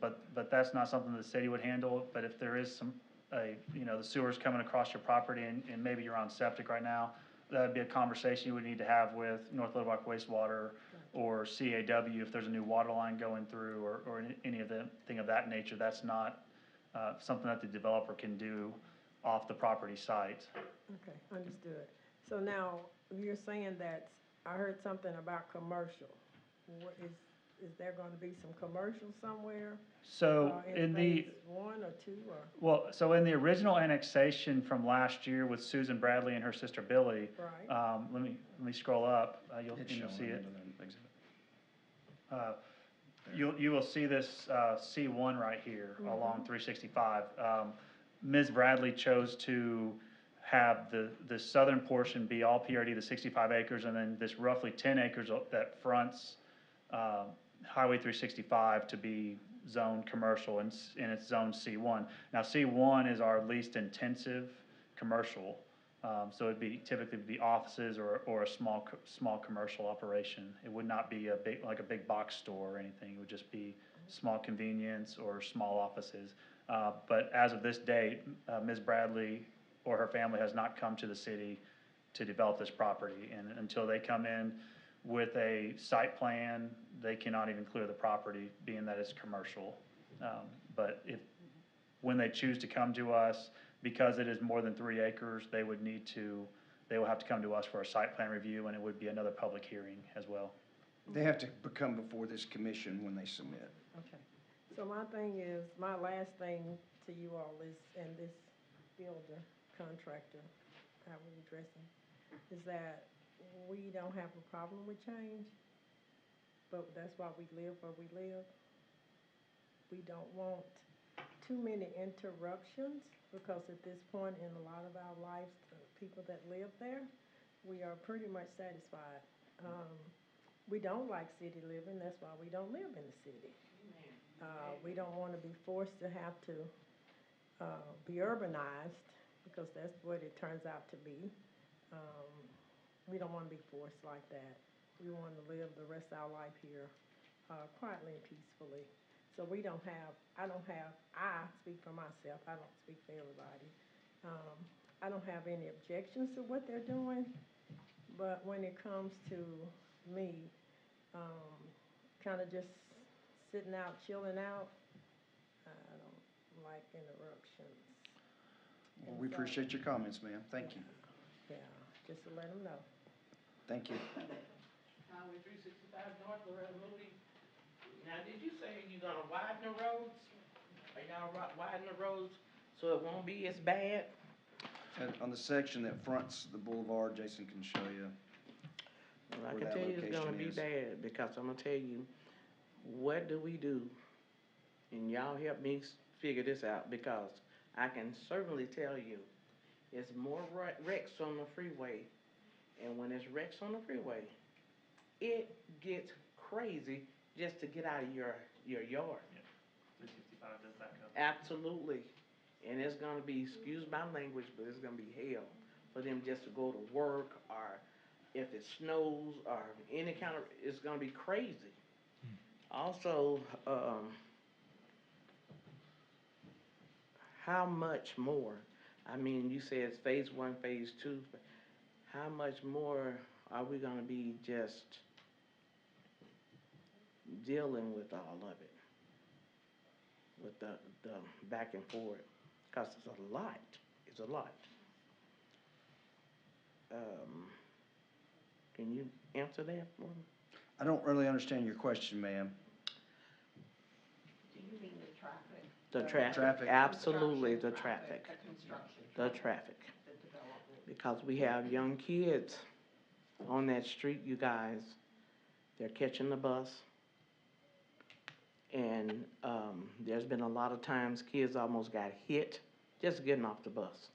But that's not something the city would handle, but if there is the sewer's coming across your property and maybe you're on septic right now, that'd be a conversation you would need to have with North Little Rock Wastewater or CAW if there's a new water line going through or any of the thing of that nature. That's not, something that the developer can do off the property site. Okay, understood. So now, you're saying that, I heard something about commercial. What is there gonna be some commercial somewhere? So in the, phase 1 or 2 or? well, so in the original annexation from last year with Susan Bradley and her sister Billy, Right. let me scroll up, you'll It's see showing it. under the exhibit. You will see this C1 right here Mm-hmm. along 365. Ms. Bradley chose to have the southern portion be all PRD, the 65 acres, and then this roughly 10 acres that fronts Highway 365 to be zoned commercial, and it's zoned C1. Now, C1 is our least intensive commercial. So it'd be typically be offices or a small commercial operation. It would not be like a big box store or anything. It would just be small convenience or small offices. But as of this date, Ms. Bradley or her family has not come to the city to develop this property. And until they come in with a site plan, they cannot even clear the property, being that it's commercial. But when they choose to come to us, because it is more than 3 acres, they will have to come to us for a site plan review, and it would be another public hearing as well. They have to come before this commission when they submit. Okay. So my thing is, my last thing to you all is, and this builder, contractor, how we address him, is that we don't have a problem with change, but that's why we live where we live. We don't want too many interruptions, because at this point in a lot of our lives, the people that live there, we are pretty much satisfied. We don't like city living, that's why we don't live in the city. We don't want to be forced to have to be urbanized, because that's what it turns out to be. We don't want to be forced like that. We want to live the rest of our life here quietly and peacefully. So I speak for myself, I don't speak for everybody. I don't have any objections to what they're doing, but when it comes to me, kind of just sitting out, chilling out, I don't like interruptions. Well, we appreciate your comments, ma'am. Thank you. Yeah, just to let them know. Thank you. Highway 365 North, Loretta Moody. Now, did you say you're gonna widen the roads? Are y'all widen the roads so it won't be as bad? And on the section that fronts the boulevard, Jason can show you. Well, I where can that tell you it's gonna location be is. bad, because I'm gonna tell you, what do we do? And y'all help me figure this out, because I can certainly tell you, it's more wrecks on the freeway, and when there's wrecks on the freeway, it gets crazy just to get out of your yard. 365 does back up. Absolutely. And it's gonna be, excuse my language, but it's gonna be hell for them just to go to work, or if it snows, or any kind of, it's gonna be crazy. Also, how much more? I mean, you said it's phase 1, phase 2, but how much more are we gonna be just dealing with all of it? With the back and forth, because it's a lot. It's a lot. Can you answer that for me? I don't really understand your question, ma'am. Do you mean the traffic? The traffic, Traffic. absolutely, the traffic, The construction. the traffic. The development. Because we have young kids on that street, you guys. They're catching the bus. And there's been a lot of times kids almost got hit just getting off the bus.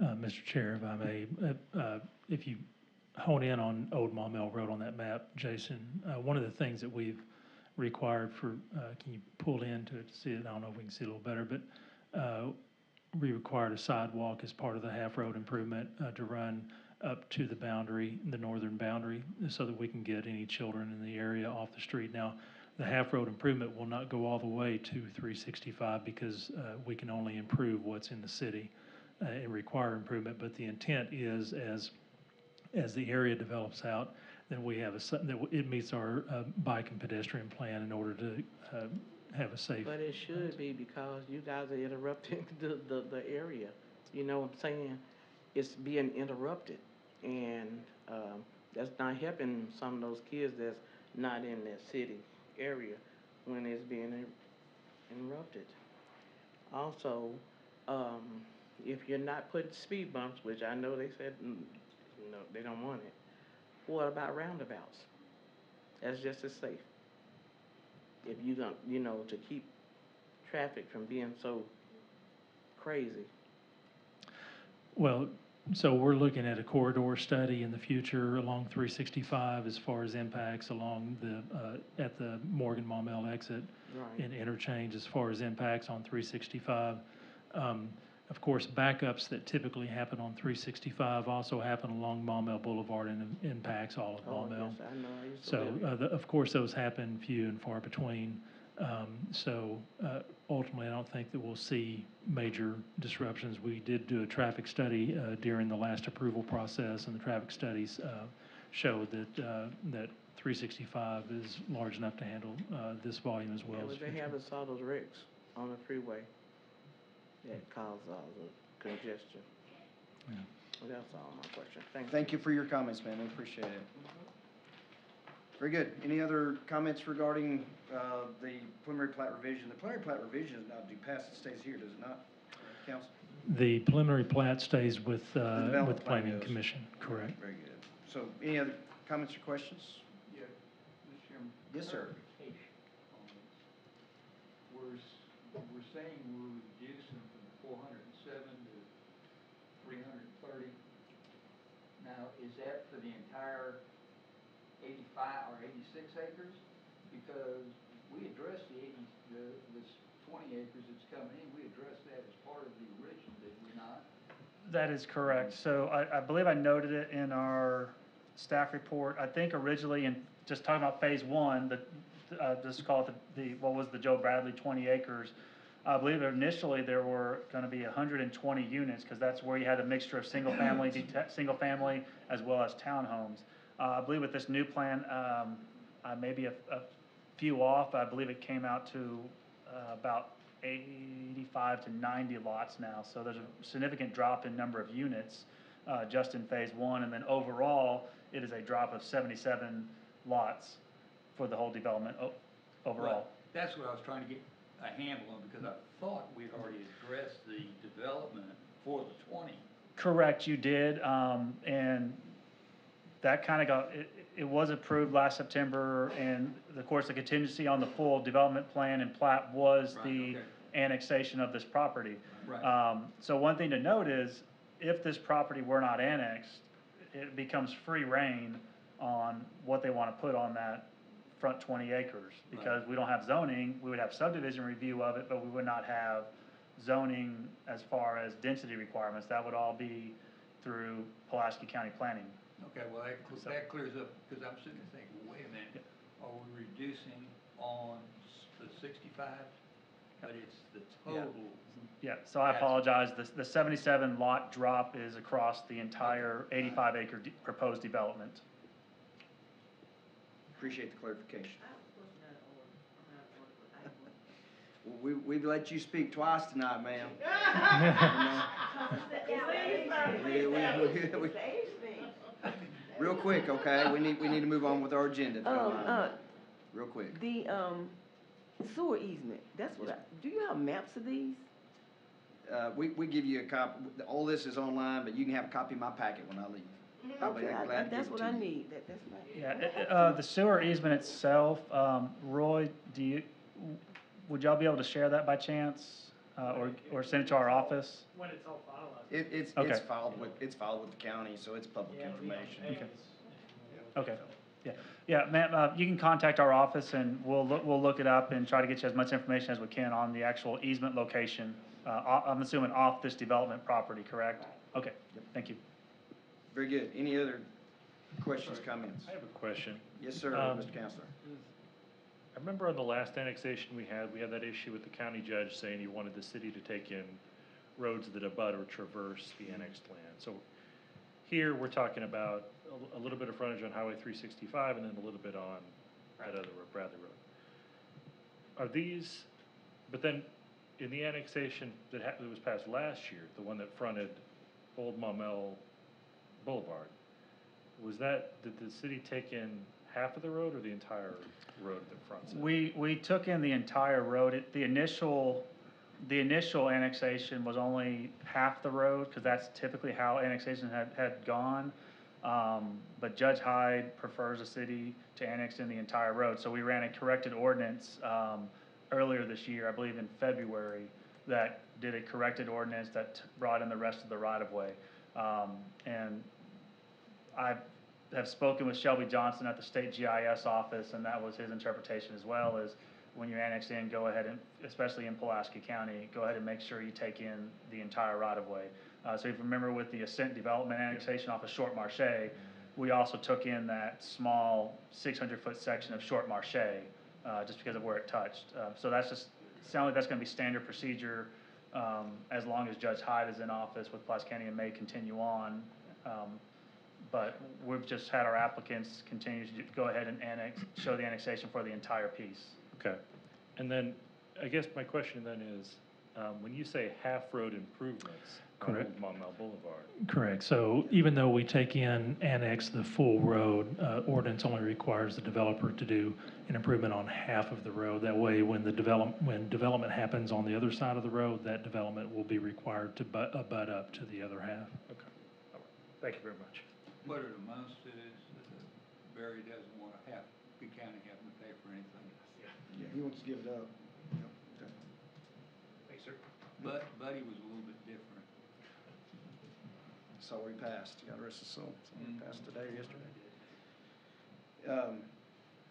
Mr. Chair, if I may, if you hone in on Old Maumelle Road on that map, Jason, one of the things that we've required for, can you pull into it to see it? I don't know if we can see it a little better, but we required a sidewalk as part of the half-road improvement to run up to the boundary, the northern boundary, so that we can get any children in the area off the street. Now, the half-road improvement will not go all the way to 365, because we can only improve what's in the city and require improvement, but the intent is, as the area develops out, then we have it meets our bike and pedestrian plan in order to have a safe. But it should be, because you guys are interrupting the area. You know what I'm saying? It's being interrupted, and that's not helping some of those kids that's not in that city area when it's being interrupted. Also, if you're not putting speed bumps, which I know they said no, they don't want it, what about roundabouts? That's just as safe. If you don't, to keep traffic from being so crazy. Well, so we're looking at a corridor study in the future along 365 as far as impacts along at the Morgan Maumelle exit Right. and interchange as far as impacts on 365. Of course, backups that typically happen on 365 also happen along Maumelle Boulevard and impacts all of Oh, Maumelle. yes, I know, I used to So, live here. of course, those happen few and far between. Ultimately, I don't think that we'll see major disruptions. We did do a traffic study during the last approval process, and the traffic studies showed that 365 is large enough to handle this volume as well Yeah, as but they future. haven't saw those wrecks on the freeway that cause all the congestion. Yeah. Well, that's all my question. Thank you. Thank you for your comments, man, we appreciate it. Very good. Any other comments regarding the preliminary plat revision? The preliminary plat revision is now due pass, it stays here, does it not, council? The preliminary plat stays with development with plan Planning goes. Commission, correct? Very good. So, any other comments or questions? Yeah, Mr. Chairman. Yes, sir. Clarification on this. We're saying we're reducing from 407 to 330. Now, is that for the entire 85 or 86 acres? Because we addressed this 20 acres that's coming in, we addressed that as part of the original, did we not? That is correct. So I believe I noted it in our staff report. I think originally, in just talking about phase one, just call it what was the Joe Bradley 20 acres. I believe initially there were gonna be 120 units, because that's where you had a mixture of single family, single family, as well as townhomes. I believe with this new plan, I may be a few off. I believe it came out to about 85 to 90 lots now. So there's a significant drop in number of units just in phase one. And then overall, it is a drop of 77 lots for the whole development overall. Well, that's what I was trying to get a handle on, because I thought we'd already addressed the development for the 20. Correct, you did. And that kind of it was approved last September, and of course, the contingency on the full development plan and plat was Right, the okay. annexation of this property. Right. So one thing to note is, if this property were not annexed, it becomes free reign on what they want to put on that front 20 acres. Because we don't have zoning, we would have subdivision review of it, but we would not have zoning as far as density requirements. That would all be through Pulaski County Planning. Okay, well, that clears up, because I'm sitting there thinking, wait a minute, are we reducing on the 65? But it's the total. Yeah, so I apologize, the 77 lot drop is across the entire 85 acre proposed development. Appreciate the clarification. Well, we've let you speak twice tonight, ma'am. Real quick, okay, we need to move on with our agenda, if you don't mind. Real quick. The sewer easement, that's what do you have maps of these? We give you a copy, all this is online, but you can have a copy of my packet when I leave. I'll be Okay, glad to give that's it what to I you. need, that's right. Yeah, the sewer easement itself, Roy, would y'all be able to share that by chance? Or send it to our office? When it's all finalized. It's Okay. filed with the county, so it's public Yeah, it'll be on information. pages. Okay, yeah, ma'am, you can contact our office and we'll look it up and try to get you as much information as we can on the actual easement location. I'm assuming off this development property, correct? Okay, thank you. Very good. Any other questions, comments? I have a question. Yes, sir, Mr. Counselor. I remember on the last annexation we had that issue with the county judge saying he wanted the city to take in roads that abut or traverse the annexed land. So here, we're talking about a little bit of frontage on Highway 365 and then a little bit on that other road, Bradley Road. Are these, but then in the annexation that was passed last year, the one that fronted Old Maumelle Boulevard, did the city take in half of the road or the entire road that fronts it? We took in the entire road. The initial annexation was only half the road, because that's typically how annexation had gone. But Judge Hyde prefers the city to annex in the entire road. So we ran a corrected ordinance earlier this year, I believe in February, that did a corrected ordinance that brought in the rest of the right-of-way. And I have spoken with Shelby Johnson at the state GIS office, and that was his interpretation as well, is when you annex in, go ahead and, especially in Pulaski County, go ahead and make sure you take in the entire right-of-way. So if you remember with the Ascent Development annexation off of Short Marche, we also took in that small 600-foot section of Short Marche, just because of where it touched. So that's just, sounds like that's gonna be standard procedure, as long as Judge Hyde is in office with Pulaski County and may continue on. But we've just had our applicants continue to go ahead and show the annexation for the entire piece. Okay. And then, I guess my question then is, when you say half-road improvements on Correct. Old Maumelle Boulevard, Correct. So even though we take in, annex the full road, ordinance only requires the developer to do an improvement on half of the road. That way, when development happens on the other side of the road, that development will be required to abut up to the other half. okay, all right, thank you very much. What it amounts to is Barry doesn't want to have, the county having to pay for anything. Yeah, he wants to give it up. Yep, okay. Thanks, sir. But Buddy was a little bit different. Saw where he passed, got arrested, so he passed today or yesterday.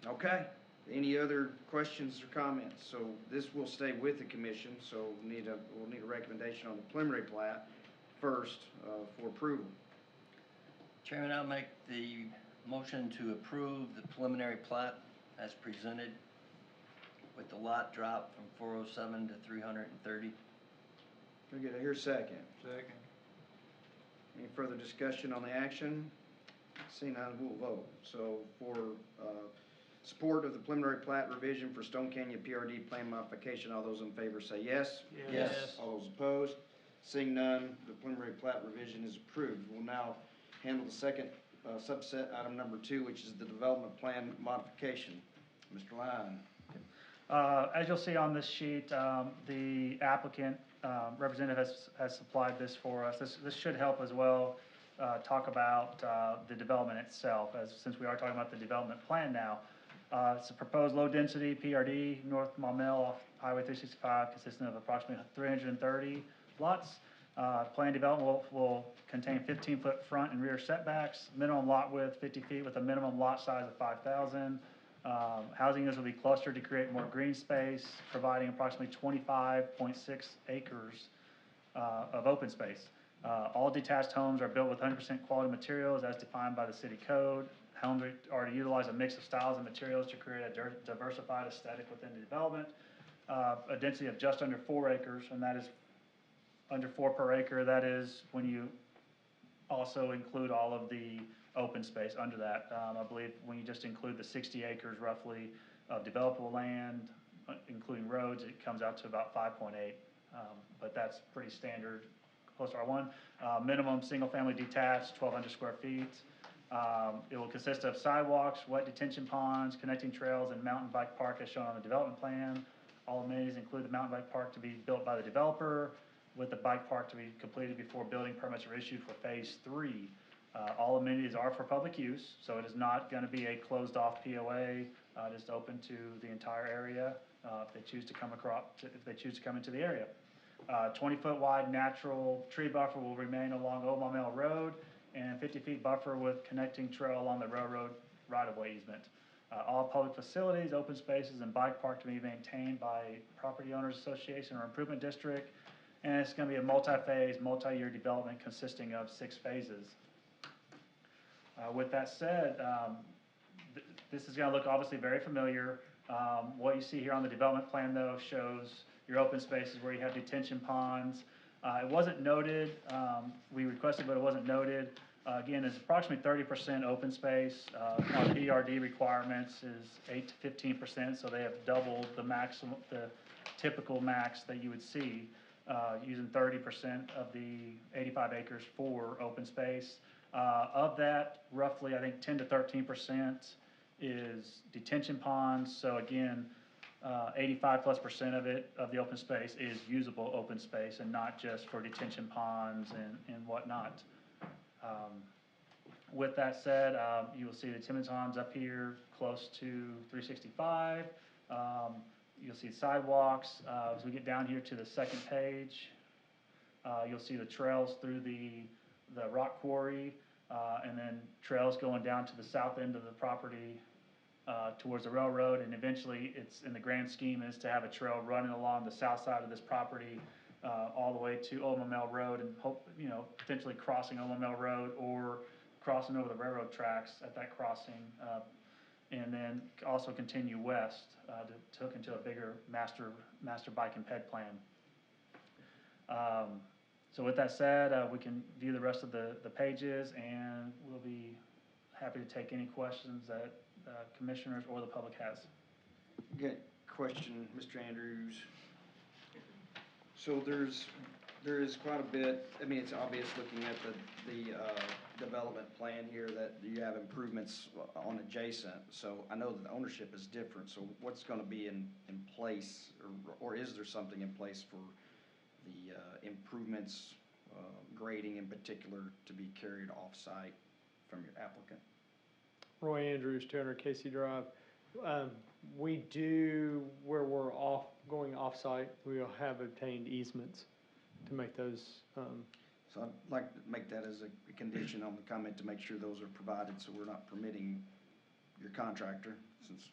Okay, any other questions or comments? So this will stay with the commission, so we'll need a recommendation on the preliminary plat first, for approval. Chairman, I'll make the motion to approve the preliminary plat as presented with the lot drop from 407 to 330. Very good, I hear a second. Second. Any further discussion on the action? Seeing none, we'll vote. So for support of the preliminary plat revision for Stone Canyon PRD plan modification, all those in favor say yes. Yes. All those opposed? Seeing none, the preliminary plat revision is approved. We'll now handle the second subset, item number 2, which is the development plan modification. Mr. Lyon. As you'll see on this sheet, the applicant representative has supplied this for us. This should help as well talk about the development itself, since we are talking about the development plan now. It's a proposed low-density PRD, North Maumelle off Highway 365, consisting of approximately 330 lots. Planned development will contain 15-foot front and rear setbacks, minimum lot width 50 feet with a minimum lot size of 5,000. Housing units will be clustered to create more green space, providing approximately 25.6 acres of open space. All detached homes are built with 100% quality materials as defined by the city code. Homes are to utilize a mix of styles and materials to create a diversified aesthetic within the development. A density of just under 4 acres, and that is under 4 per acre. That is when you also include all of the open space under that. I believe when you just include the 60 acres roughly of developable land, including roads, it comes out to about 5.8. But that's pretty standard, close to R1. Minimum single-family detached, 1,200 square feet. It will consist of sidewalks, wet detention ponds, connecting trails, and mountain bike park as shown on the development plan. All amenities include the mountain bike park to be built by the developer, with the bike park to be completed before building permits are issued for phase 3. All amenities are for public use, so it is not going to be a closed-off POA. It is open to the entire area if they choose to come into the area. 20-foot wide natural tree buffer will remain along Old Maumelle Road, and 50 feet buffer with connecting trail along the railroad right-of-way easement. All public facilities, open spaces, and bike park to be maintained by Property Owners Association or Improvement District. And it's going to be a multi-phase, multi-year development consisting of 6 phases. With that said, this is going to look obviously very familiar. What you see here on the development plan, though, shows your open spaces where you have detention ponds. It wasn't noted. We requested, but it wasn't noted. Again, it's approximately 30% open space. Our PRD requirements is 8 to 15%, so they have doubled the maximum, the typical max that you would see, using 30% of the 85 acres for open space. Of that, roughly, I think 10 to 13% is detention ponds. So again, 85+% of it, of the open space, is usable open space and not just for detention ponds and whatnot. With that said, you will see the detention ponds up here close to 365. You'll see sidewalks. As we get down here to the second page, you'll see the trails through the rock quarry, and then trails going down to the south end of the property, towards the railroad, and eventually it's, in the grand scheme, is to have a trail running along the south side of this property, all the way to Old Mill Road, and hope, potentially crossing Old Mill Road or crossing over the railroad tracks at that crossing, and then also continue west, to hook into a bigger master bike and ped plan. So with that said, we can view the rest of the pages, and we'll be happy to take any questions that commissioners or the public has. Okay, question, Mr. Andrews. So there is quite a bit, I mean, it's obvious looking at the development plan here that you have improvements on adjacent. So I know that the ownership is different, so what's gonna be in place, or is there something in place for the improvements, grading in particular, to be carried off-site from your applicant? Roy Andrews, 200 Casey Drive. We do, where we're going off-site, we will have obtained easements to make those, So I'd like to make that as a condition on the comment to make sure those are provided, so we're not permitting your contractor, since,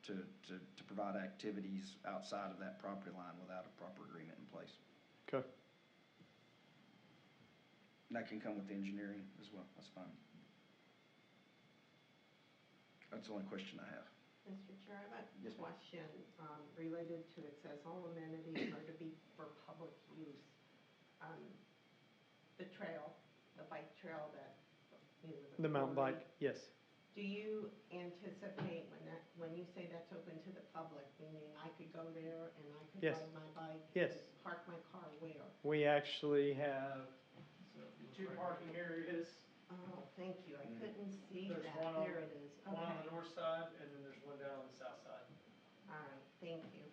to provide activities outside of that property line without a proper agreement in place. okay. And that can come with engineering as well, that's fine. That's the only question I have. Mr. Chair, I have Yes, a ma'am. question related to, it says all amenities are to be for public use. The trail, the bike trail that, The mountain bike, yes. Do you anticipate when you say that's open to the public, meaning I could go there and I could Yes. ride my bike? Yes. Park my car where? We actually have two parking areas. Oh, thank you, I couldn't see There's that, one on- there it is, okay. One on the north side, and then there's one down on the south side. All right, thank you.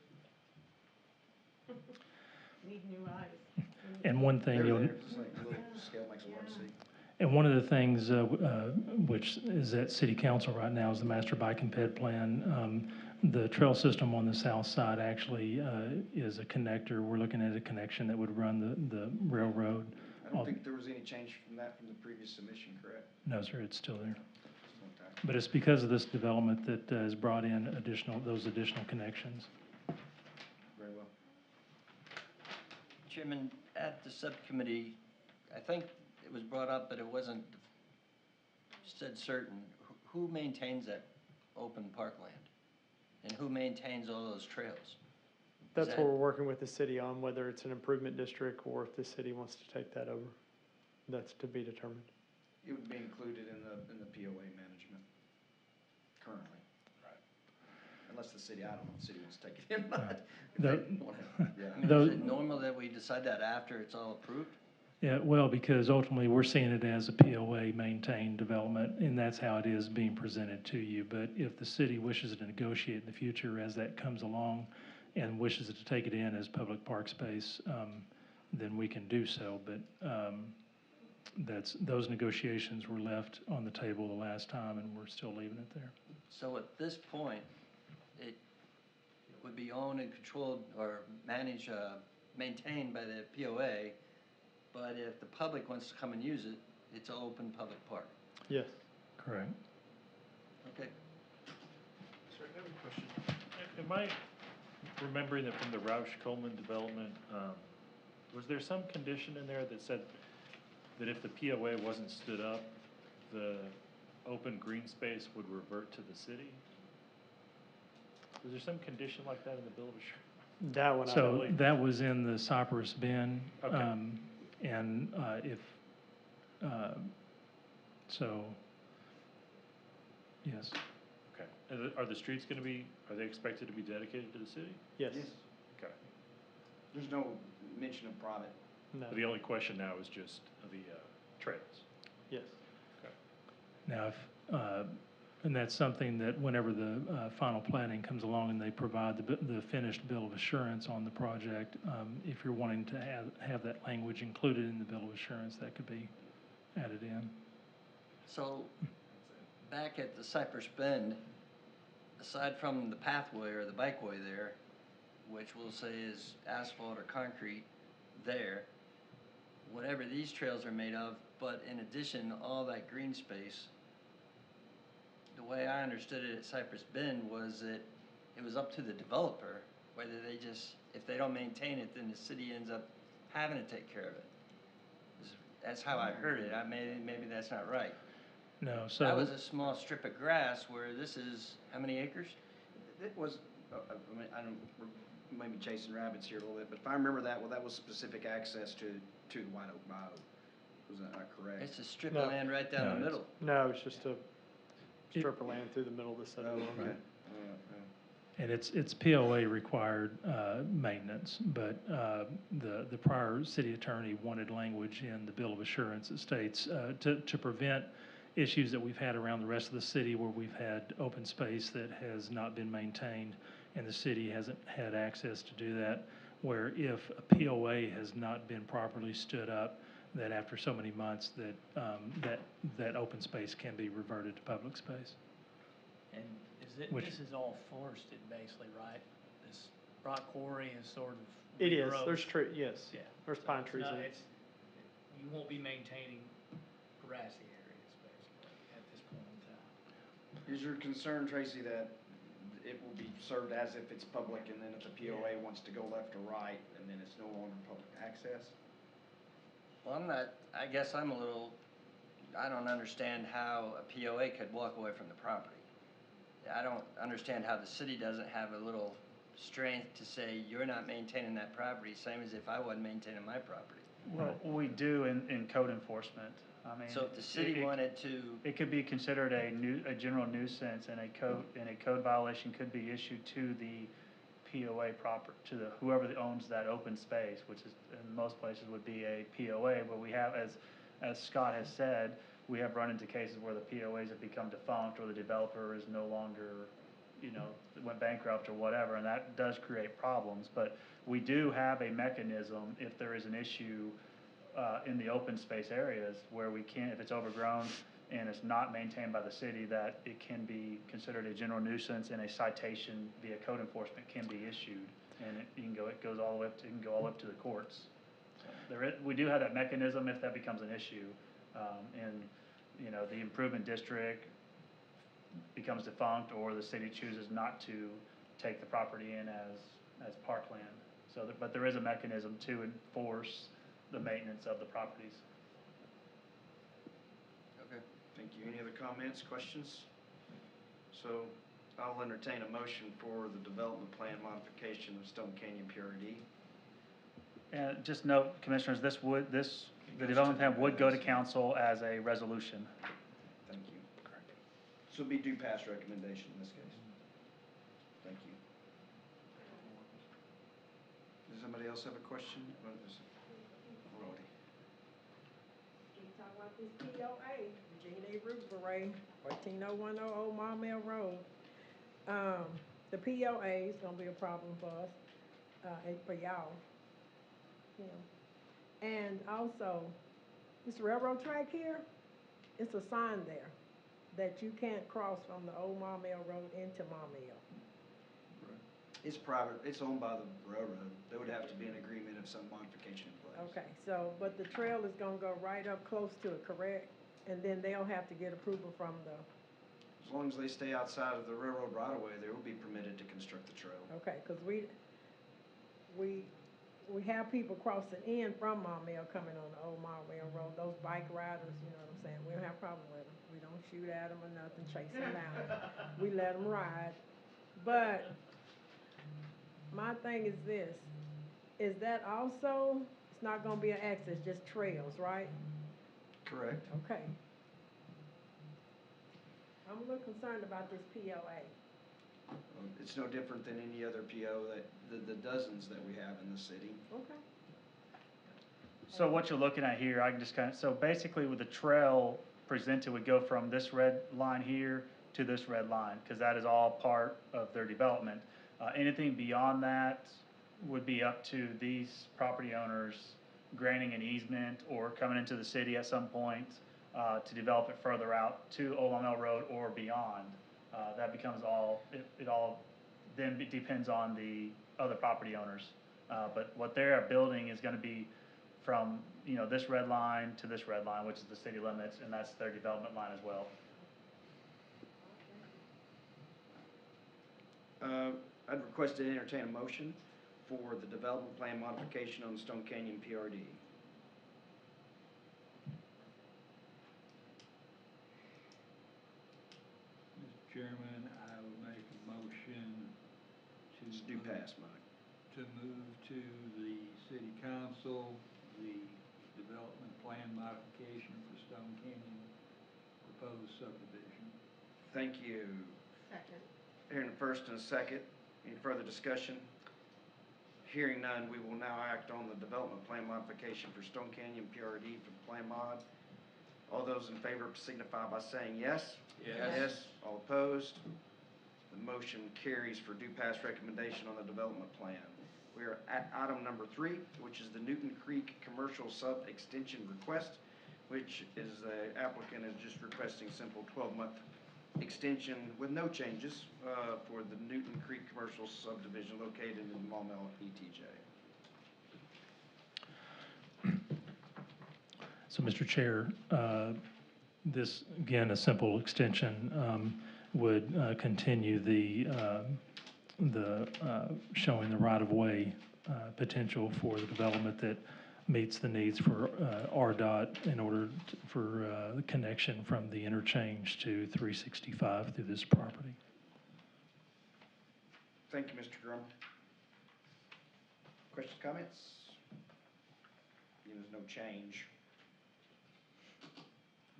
Need new eyes. And one thing They're you'll, there, just like the little scale makes it hard to see. and one of the things, which is at city council right now, is the master bike and ped plan. The trail system on the south side actually is a connector. We're looking at a connection that would run the railroad. I don't think there was any change from that from the previous submission, correct? No, sir, it's still there. Okay. But it's because of this development that has brought in those additional connections. Very well. Chairman, at the subcommittee, I think it was brought up, but it wasn't said certain. Who maintains that open parkland? And who maintains all those trails? That's that- what we're working with the city on, whether it's an improvement district or if the city wants to take that over. That's to be determined. It would be included in the POA management currently. Right. Unless the city, I don't know if the city wants to take it in, but. if The- they wanna- I Yeah. mean, Those- is it normal that we decide that after it's all approved? Yeah, well, because ultimately, we're seeing it as a POA maintained development, and that's how it is being presented to you. But if the city wishes to negotiate in the future as that comes along and wishes to take it in as public park space, then we can do so. But those negotiations were left on the table the last time, and we're still leaving it there. So at this point, it would be owned and controlled or managed, maintained by the POA, but if the public wants to come and use it, it's an open public park. Yes. Correct. Okay. Sir, I have a question. Am I remembering that from the Roush Coleman development, was there some condition in there that said that if the POA wasn't stood up, the open green space would revert to the city? Was there some condition like that in the bill of assurance? That one I So believe. that was in the Cypress Bend. Okay. And so, yes. Okay. Are the streets gonna be, are they expected to be dedicated to the city? Yes. Yes. Okay. There's no mention of private. No. The only question now is just the trails. Yes. Okay. Now, and that's something that whenever the final planning comes along and they provide the finished bill of assurance on the project, if you're wanting to have that language included in the bill of assurance, that could be added in. So, back at the Cypress Bend, aside from the pathway or the bikeway there, which we'll say is asphalt or concrete there, whatever these trails are made of, but in addition, all that green space, the way I understood it at Cypress Bend was that it was up to the developer, whether they just, if they don't maintain it, then the city ends up having to take care of it. That's how I heard it. Maybe that's not right. No, so. That was a small strip of grass where this is, how many acres? It was, I mean, I don't, we're maybe chasing rabbits here a little bit, but if I remember that, well, that was specific access to the White Oak Bayou. Was that not correct? It's a strip No. of land right down No, the it's- middle. No, it's just a strip of land through the middle of the city. Oh, okay. Right. Yeah. And it's POA required maintenance, but the prior city attorney wanted language in the Bill of Assurance that states to prevent issues that we've had around the rest of the city where we've had open space that has not been maintained and the city hasn't had access to do that, where if a POA has not been properly stood up, that after so many months that open space can be reverted to public space. And Which- this is all forested basically, right? This rock quarry is sort of. It is, regrowth. there's yes, Yeah. there's So pine it's trees not- in it. it's- You won't be maintaining grassy areas basically at this point in time. Is your concern, Tracy, that it will be served as if it's public and then if the POA wants to go left or right and then it's no longer public access? Well, I guess I'm a little, I don't understand how a POA could walk away from the property. I don't understand how the city doesn't have a little strength to say, you're not maintaining that property, same as if I wasn't maintaining my property. Well, we do in code enforcement. I mean. So if the city wanted to, It could be considered a general nuisance and a code violation could be issued to the POA proper, to whoever owns that open space, which is, in most places would be a POA, but we have, as Scott has said, we have run into cases where the POAs have become defunct or the developer is no longer, went bankrupt or whatever, and that does create problems, but we do have a mechanism if there is an issue in the open space areas where we can, if it's overgrown and it's not maintained by the city, that it can be considered a general nuisance and a citation via code enforcement can be issued. And it goes all the way up to, it can go all up to the courts. So we do have that mechanism if that becomes an issue. And, the improvement district becomes defunct or the city chooses not to take the property in as parkland. So, but there is a mechanism to enforce the maintenance of the properties. okay. Thank you. Any other comments, questions? So I'll entertain a motion for the development plan modification of Stone Canyon PRD. And just note, Commissioners, the development plan would go to council as a resolution. Thank you. So it'd be due pass recommendation in this case. Thank you. Does somebody else have a question? Roy. We talk about this POA, Virginia A. Root 14010 Old Mile Mill Road. The POA is gonna be a problem for us, and for y'all. And also, this railroad track here, it's a sign there that you can't cross from the old Mile Mill Road into Mile Mill. It's private, it's owned by the railroad. There would have to be an agreement of some modification in place. Okay, so, but the trail is gonna go right up close to it, correct? And then they'll have to get approval from the, As long as they stay outside of the railroad right of way, they will be permitted to construct the trail. okay, cause we have people crossing in from Mile Mill coming on the old Mile Mill Road, those bike riders, you know what I'm saying? We don't have a problem with them. We don't shoot at them or nothing, chase them down. We let them ride. But my thing is this, is that also, it's not gonna be an access, just trails, right? Correct. Okay. I'm a little concerned about this POA. It's no different than any other PO the dozens that we have in the city. Okay. So what you're looking at here, I can just so basically with the trail presented would go from this red line here to this red line, because that is all part of their development. Anything beyond that would be up to these property owners granting an easement or coming into the city at some point to develop it further out to Old Mile Mill Road or beyond. That becomes it all then depends on the other property owners. But what they're building is gonna be from, this red line to this red line, which is the city limits, and that's their development line as well. I'd request to entertain a motion for the development plan modification on the Stone Canyon PRD. Mr. Chairman, I will make a motion to. Just do pass, Mike. To move to the city council, the development plan modification for Stone Canyon proposed subdivision. Thank you. Second. Hearing a first and a second, any further discussion? Hearing none, we will now act on the development plan modification for Stone Canyon PRD for the plan mod. All those in favor signify by saying yes. Yes. All opposed? The motion carries for due pass recommendation on the development plan. We are at item number 3, which is the Newton Creek Commercial Sub-Extension Request, which is the applicant is just requesting simple 12-month extension with no changes for the Newton Creek Commercial Subdivision located in Maumelle, ETJ. So, Mr. Chair, this, again, a simple extension would continue the showing the right-of-way potential for the development that meets the needs for RDOT in order for the connection from the interchange to 365 through this property. Thank you, Mr. Drum. Questions, comments? There's no change.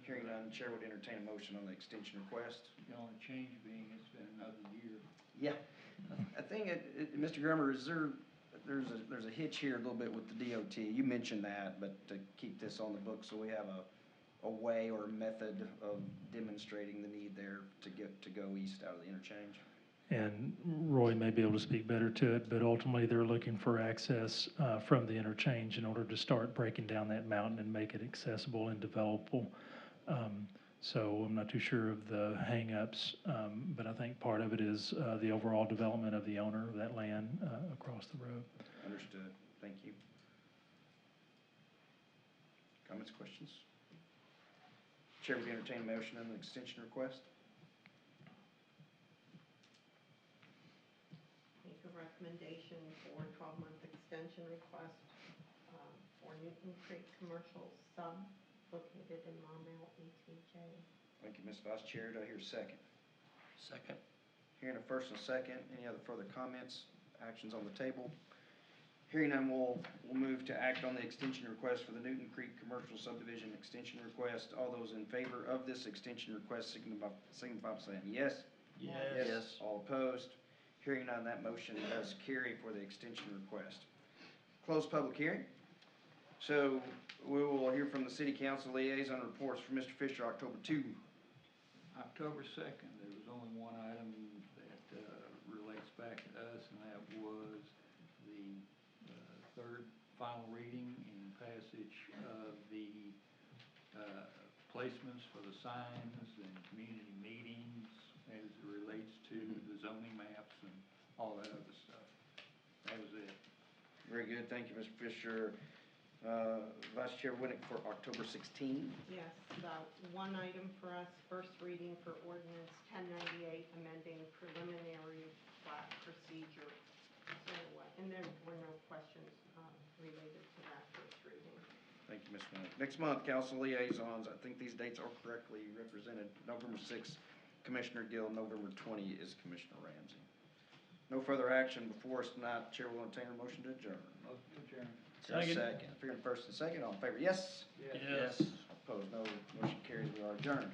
Hearing none, Chair would entertain a motion on the extension request. The only change being it's been another year. Yeah, I think Mr. Grummer, there's a hitch here a little bit with the DOT. You mentioned that, but to keep this on the book so we have a way or a method of demonstrating the need there to go east out of the interchange. And Roy may be able to speak better to it, but ultimately they're looking for access from the interchange in order to start breaking down that mountain and make it accessible and developable. So I'm not too sure of the hang-ups, but I think part of it is the overall development of the owner of that land across the road. Understood. Thank you. Comments, questions? Chair would entertain a motion on the extension request. Make a recommendation for 12-month extension request for Newton Creek Commercial Sub located in Maumelle, ETJ. Thank you, Ms. Vice Chair. Do I hear a second? Second. Hearing a first and a second, any other further comments, actions on the table? Hearing none, we'll move to act on the extension request for the Newton Creek Commercial Subdivision extension request. All those in favor of this extension request signify by saying yes. Yes. All opposed? Hearing none, that motion does carry for the extension request. Close public hearing. So we will hear from the City Council liaison reports from Mr. Fisher, October 2. October 2nd, there was only one item that relates back to us, and that was the third final reading and passage of the placements for the signs and community meetings as it relates to the zoning maps and all that other stuff. That was it. Very good. Thank you, Mr. Fisher. Vice Chair Winnick for October 16. Yes, one item for us, first reading for ordinance 1098, amending preliminary plat procedure. So, and there were no questions related to that first reading. Thank you, Ms. Winnick. Next month, council liaisons, I think these dates are correctly represented. November 6th, Commissioner Gill. November 20 is Commissioner Ramsey. No further action before us tonight. Chair will entertain a motion to adjourn. Motion to adjourn. Second. Figuring first and second, all in favor, yes? Yes. Opposed, no. Motion carries. We are adjourned.